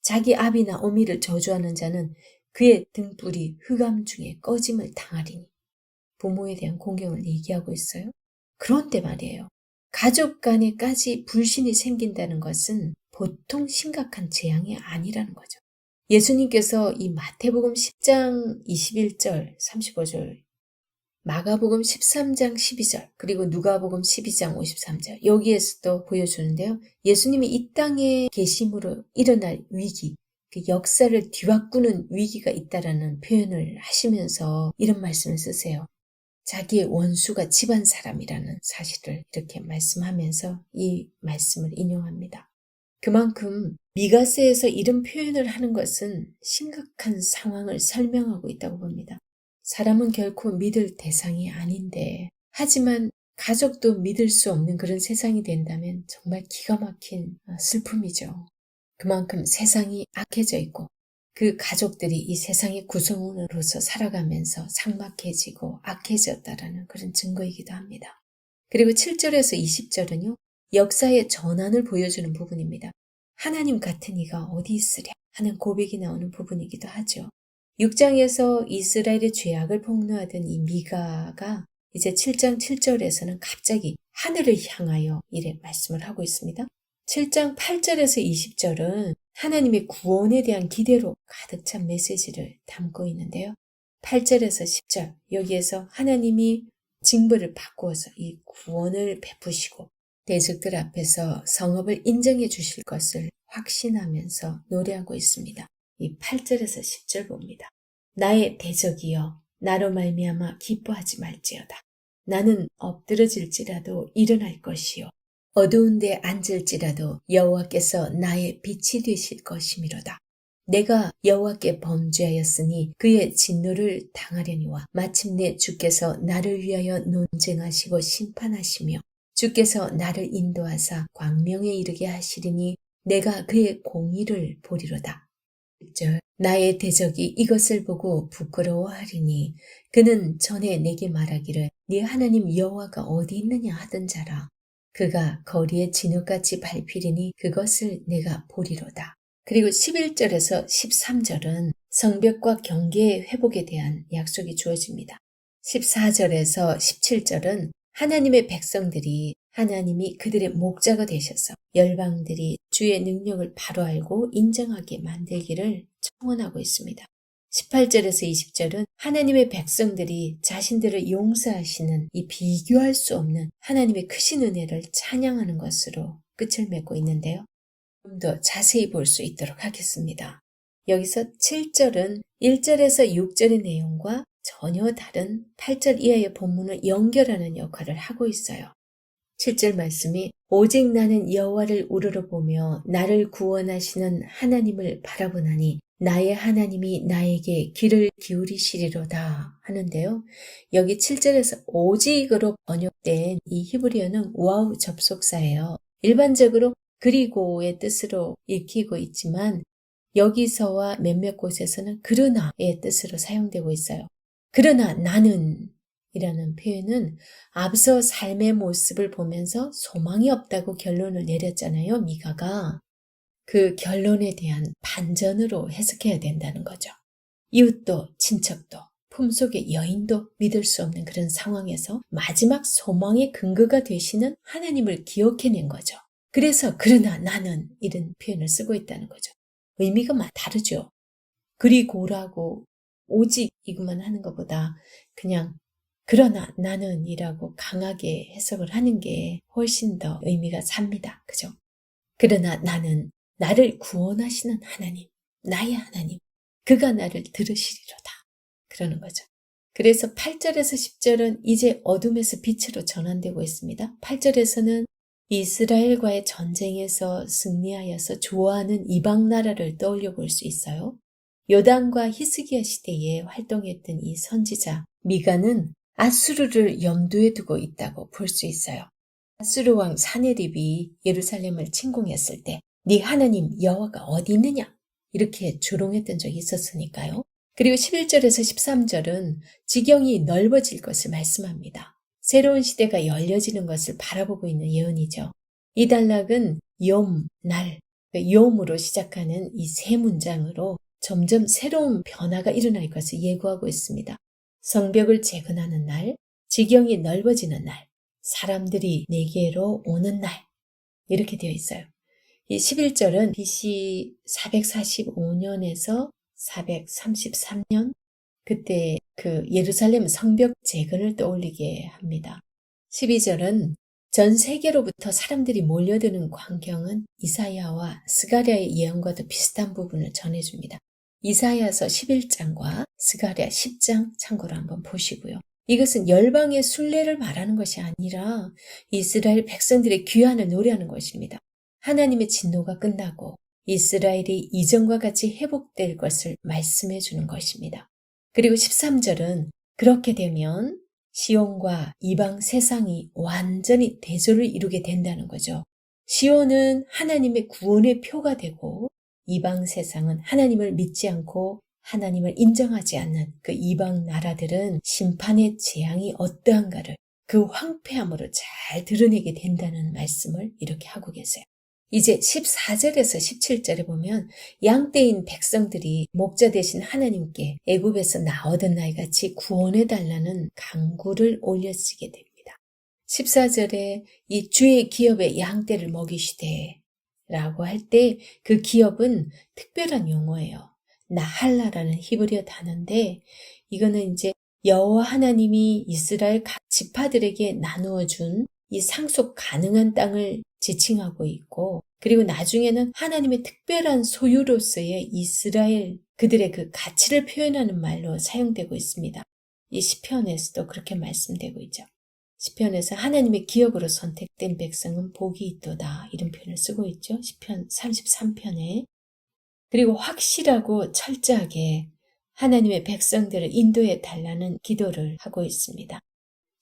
자기 아비나 어미를 저주하는 자는 그의 등불이 흑암 중에 꺼짐을 당하리니 부모에 대한 공경을 얘기하고 있어요. 그런데 말이에요. 가족 간에까지 불신이 생긴다는 것은 보통 심각한 재앙이 아니라는 거죠. 예수님께서 이 마태복음 10장 21절, 35절, 마가복음 13장 12절, 그리고 누가복음 12장 53절 여기에서도 보여주는데요. 예수님이 이 땅에 계심으로 일어날 위기, 그 역사를 뒤바꾸는 위기가 있다라는 표현을 하시면서 이런 말씀을 쓰세요. 자기의 원수가 집안 사람이라는 사실을 이렇게 말씀하면서 이 말씀을 인용합니다. 그만큼 미가서에서 이런 표현을 하는 것은 심각한 상황을 설명하고 있다고 봅니다. 사람은 결코 믿을 대상이 아닌데, 하지만 가족도 믿을 수 없는 그런 세상이 된다면 정말 기가 막힌 슬픔이죠. 그만큼 세상이 악해져 있고 그 가족들이 이 세상의 구성원으로서 살아가면서 삭막해지고 악해졌다라는 그런 증거이기도 합니다. 그리고 7절에서 20절은요. 역사의 전환을 보여주는 부분입니다. 하나님 같은 이가 어디 있으랴 하는 고백이 나오는 부분이기도 하죠. 6장에서 이스라엘의 죄악을 폭로하던 이 미가가 이제 7장 7절에서는 갑자기 하늘을 향하여 이래 말씀을 하고 있습니다. 7장 8절에서 20절은 하나님의 구원에 대한 기대로 가득 찬 메시지를 담고 있는데요. 8절에서 10절 여기에서 하나님이 징벌을 바꾸어서 이 구원을 베푸시고 대적들 앞에서 성읍을 인정해 주실 것을 확신하면서 노래하고 있습니다. 이 8절에서 10절 봅니다. 나의 대적이여 나로 말미암아 기뻐하지 말지어다. 나는 엎드러질지라도 일어날 것이요 어두운 데 앉을지라도 여호와께서 나의 빛이 되실 것이미로다. 내가 여호와께 범죄하였으니 그의 진노를 당하려니와 마침내 주께서 나를 위하여 논쟁하시고 심판하시며 주께서 나를 인도하사 광명에 이르게 하시리니 내가 그의 공의를 보리로다. 6절 나의 대적이 이것을 보고 부끄러워하리니 그는 전에 내게 말하기를 네 하나님 여호와가 어디 있느냐 하던 자라. 그가 거리에 진흙같이 밟히리니 그것을 내가 보리로다. 그리고 11절에서 13절은 성벽과 경계의 회복에 대한 약속이 주어집니다. 14절에서 17절은 하나님의 백성들이 하나님이 그들의 목자가 되셔서 열방들이 주의 능력을 바로 알고 인정하게 만들기를 청원하고 있습니다. 18절에서 20절은 하나님의 백성들이 자신들을 용서하시는 이 비교할 수 없는 하나님의 크신 은혜를 찬양하는 것으로 끝을 맺고 있는데요. 좀 더 자세히 볼 수 있도록 하겠습니다. 여기서 7절은 1절에서 6절의 내용과 전혀 다른 8절 이하의 본문을 연결하는 역할을 하고 있어요. 7절 말씀이 오직 나는 여호와를 우러러보며 나를 구원하시는 하나님을 바라보나니 나의 하나님이 나에게 귀를 기울이시리로다 하는데요. 여기 7절에서 오직으로 번역된 이 히브리어는 와우 접속사예요. 일반적으로 그리고의 뜻으로 읽히고 있지만 여기서와 몇몇 곳에서는 그러나의 뜻으로 사용되고 있어요. 그러나 나는 이라는 표현은 앞서 삶의 모습을 보면서 소망이 없다고 결론을 내렸잖아요. 미가가. 그 결론에 대한 반전으로 해석해야 된다는 거죠. 이웃도 친척도 품속의 여인도 믿을 수 없는 그런 상황에서 마지막 소망의 근거가 되시는 하나님을 기억해낸 거죠. 그래서 그러나 나는 이런 표현을 쓰고 있다는 거죠. 의미가 다르죠. 그리고라고 오직 이것만 하는 것보다 그냥 그러나 나는 이라고 강하게 해석을 하는 게 훨씬 더 의미가 삽니다. 그죠? 그러나 나는 나를 구원하시는 하나님, 나의 하나님, 그가 나를 들으시리로다. 그러는 거죠. 그래서 8절에서 10절은 이제 어둠에서 빛으로 전환되고 있습니다. 8절에서는 이스라엘과의 전쟁에서 승리하여서 좋아하는 이방 나라를 떠올려 볼 수 있어요. 요담과 히스기야 시대에 활동했던 이 선지자 미가는 아수르를 염두에 두고 있다고 볼 수 있어요. 아수르 왕 사네립이 예루살렘을 침공했을 때 네 하나님 여호와가 어디 있느냐? 이렇게 조롱했던 적이 있었으니까요. 그리고 11절에서 13절은 지경이 넓어질 것을 말씀합니다. 새로운 시대가 열려지는 것을 바라보고 있는 예언이죠. 이 단락은 욤, 날, 욤으로 시작하는 이 세 문장으로 점점 새로운 변화가 일어날 것을 예고하고 있습니다. 성벽을 재건하는 날, 지경이 넓어지는 날, 사람들이 내게로 오는 날, 이렇게 되어 있어요. 이 11절은 BC 445년에서 433년, 그때 그 예루살렘 성벽 재건을 떠올리게 합니다. 12절은 전 세계로부터 사람들이 몰려드는 광경은 이사야와 스가랴의 예언과도 비슷한 부분을 전해줍니다. 이사야서 11장과 스가랴 10장 참고로 한번 보시고요. 이것은 열방의 순례를 말하는 것이 아니라 이스라엘 백성들의 귀환을 노래하는 것입니다. 하나님의 진노가 끝나고 이스라엘이 이전과 같이 회복될 것을 말씀해 주는 것입니다. 그리고 13절은 그렇게 되면 시온과 이방 세상이 완전히 대조를 이루게 된다는 거죠. 시온은 하나님의 구원의 표가 되고 이방 세상은 하나님을 믿지 않고 하나님을 인정하지 않는 그 이방 나라들은 심판의 재앙이 어떠한가를 그 황폐함으로 잘 드러내게 된다는 말씀을 이렇게 하고 계세요. 이제 14절에서 17절에 보면 양떼인 백성들이 목자 되신 하나님께 애굽에서 나오던 날같이 구원해달라는 간구를 올려지게 됩니다. 14절에 이 주의 기업에 양떼를 먹이시되 라고 할 때 그 기업은 특별한 용어예요. 나할라라는 히브리어 단어인데 이거는 이제 여호와 하나님이 이스라엘 각 지파들에게 나누어 준 이 상속 가능한 땅을 지칭하고 있고 그리고 나중에는 하나님의 특별한 소유로서의 이스라엘 그들의 그 가치를 표현하는 말로 사용되고 있습니다. 이 시편에서도 그렇게 말씀되고 있죠. 시편에서 하나님의 기업으로 선택된 백성은 복이 있도다 이런 표현을 쓰고 있죠. 시편 33편에 그리고 확실하고 철저하게 하나님의 백성들을 인도해 달라는 기도를 하고 있습니다.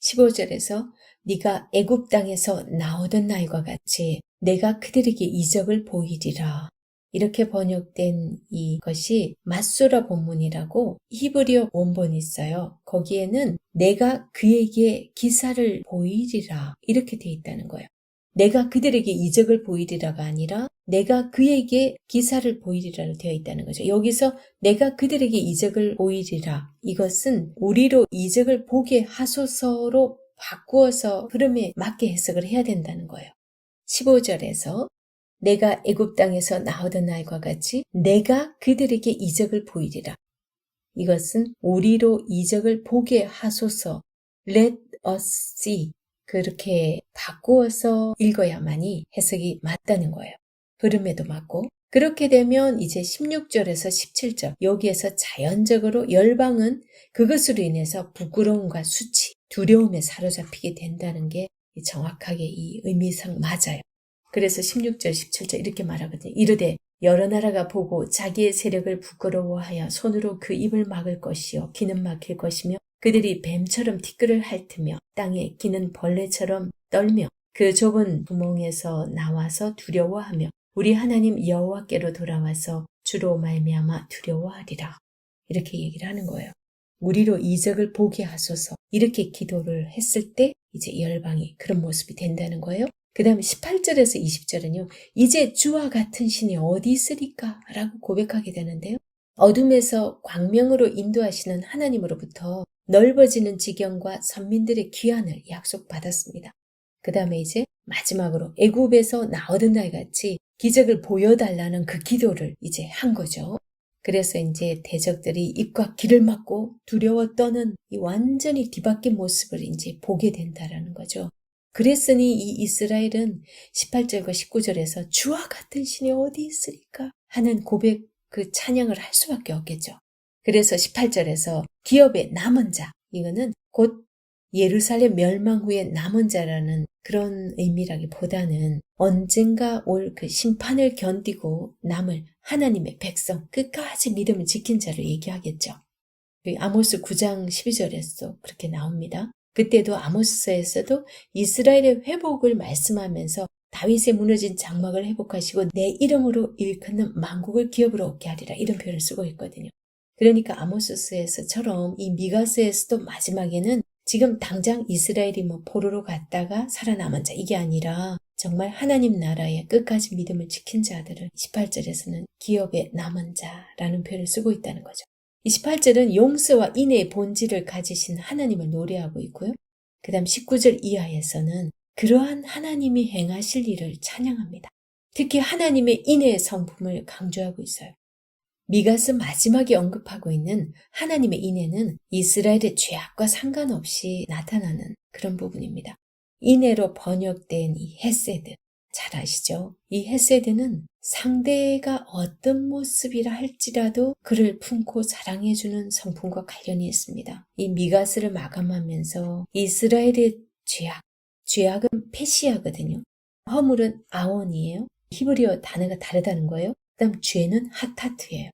15절에서 네가 애굽 땅에서 나오던 날과 같이 내가 그들에게 이적을 보이리라. 이렇게 번역된 이것이 맞소라 본문이라고 히브리어 원본이 있어요. 거기에는 내가 그에게 기사를 보이리라 이렇게 돼 있다는 거예요. 내가 그들에게 이적을 보이리라가 아니라 내가 그에게 기사를 보이리라로 되어 있다는 거죠. 여기서 내가 그들에게 이적을 보이리라 이것은 우리로 이적을 보게 하소서로 바꾸어서 흐름에 맞게 해석을 해야 된다는 거예요. 15절에서 내가 애굽 땅에서 나오던 날과 같이 내가 그들에게 이적을 보이리라. 이것은 우리로 이적을 보게 하소서 let us see 그렇게 바꾸어서 읽어야만이 해석이 맞다는 거예요. 흐름에도 맞고 그렇게 되면 이제 16절에서 17절 여기에서 자연적으로 열방은 그것으로 인해서 부끄러움과 수치, 두려움에 사로잡히게 된다는 게 정확하게 이 의미상 맞아요. 그래서 16절, 17절 이렇게 말하거든요. 이르되 여러 나라가 보고 자기의 세력을 부끄러워하여 손으로 그 입을 막을 것이요 귀는 막힐 것이며 그들이 뱀처럼 티끌을 핥으며 땅에 기는 벌레처럼 떨며 그 좁은 구멍에서 나와서 두려워하며 우리 하나님 여호와께로 돌아와서 주로 말미암아 두려워하리라. 이렇게 얘기를 하는 거예요. 우리로 이적을 보게 하소서 이렇게 기도를 했을 때 이제 열방이 그런 모습이 된다는 거예요. 그 다음에 18절에서 20절은요. 이제 주와 같은 신이 어디 있으리까? 라고 고백하게 되는데요. 어둠에서 광명으로 인도하시는 하나님으로부터 넓어지는 지경과 선민들의 귀환을 약속받았습니다. 그 다음에 이제 마지막으로 애굽에서 나오던 날같이 기적을 보여달라는 그 기도를 이제 한 거죠. 그래서 이제 대적들이 입과 귀를 막고 두려워 떠는 이 완전히 뒤바뀐 모습을 이제 보게 된다라는 거죠. 그랬으니 이 이스라엘은 18절과 19절에서 주와 같은 신이 어디 있으리까 하는 고백 그 찬양을 할 수밖에 없겠죠. 그래서 18절에서 기업의 남은 자 이거는 곧 예루살렘 멸망 후에 남은 자라는 그런 의미라기보다는 언젠가 올 그 심판을 견디고 남을 하나님의 백성 끝까지 믿음을 지킨 자를 얘기하겠죠. 아모스 9장 12절에서 그렇게 나옵니다. 그때도 아모스서에서도 이스라엘의 회복을 말씀하면서 다윗의 무너진 장막을 회복하시고 내 이름으로 일컫는 만국을 기업으로 얻게 하리라 이런 표현을 쓰고 있거든요. 그러니까 아모스서에서처럼 이 미가서에서도 마지막에는 지금 당장 이스라엘이 포로로 갔다가 살아남은 자 이게 아니라 정말 하나님 나라의 끝까지 믿음을 지킨 자들을 18절에서는 기업에 남은 자라는 표현을 쓰고 있다는 거죠. 28절은 용서와 인애의 본질을 가지신 하나님을 노래하고 있고요. 그 다음 19절 이하에서는 그러한 하나님이 행하실 일을 찬양합니다. 특히 하나님의 인애의 성품을 강조하고 있어요. 미가서 마지막에 언급하고 있는 하나님의 인애는 이스라엘의 죄악과 상관없이 나타나는 그런 부분입니다. 인애로 번역된 이 헤세드, 잘 아시죠? 이 헤세드는 상대가 어떤 모습이라 할지라도 그를 품고 사랑해주는 성품과 관련이 있습니다. 이 미가서를 마감하면서 이스라엘의 죄악은 페시아거든요. 허물은 아원이에요. 히브리어 단어가 다르다는 거예요. 그다음 죄는 하타트예요.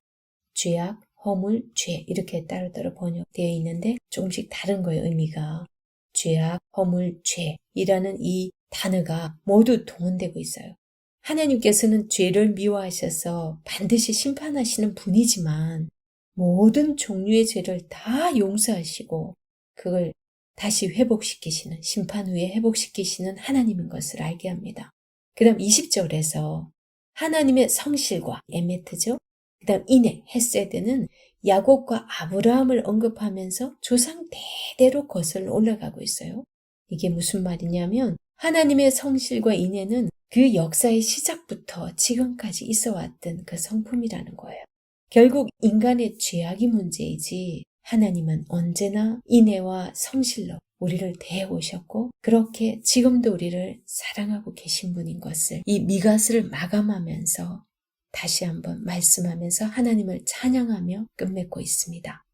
죄악, 허물, 죄 이렇게 따로따로 번역되어 있는데 조금씩 다른 거예요, 의미가. 죄악, 허물, 죄이라는 이 단어가 모두 동원되고 있어요. 하나님께서는 죄를 미워하셔서 반드시 심판하시는 분이지만 모든 종류의 죄를 다 용서하시고 그걸 다시 회복시키시는, 심판 후에 회복시키시는 하나님인 것을 알게 합니다. 그 다음 20절에서 하나님의 성실과 에메트죠. 그 다음 인애, 헤세드는 야곱과 아브라함을 언급하면서 조상 대대로 거슬러 올라가고 있어요. 이게 무슨 말이냐면 하나님의 성실과 인애는 그 역사의 시작부터 지금까지 있어왔던 그 성품이라는 거예요. 결국 인간의 죄악이 문제이지 하나님은 언제나 인애와 성실로 우리를 대해오셨고 그렇게 지금도 우리를 사랑하고 계신 분인 것을 이 미가서를 마감하면서 다시 한번 말씀하면서 하나님을 찬양하며 끝맺고 있습니다.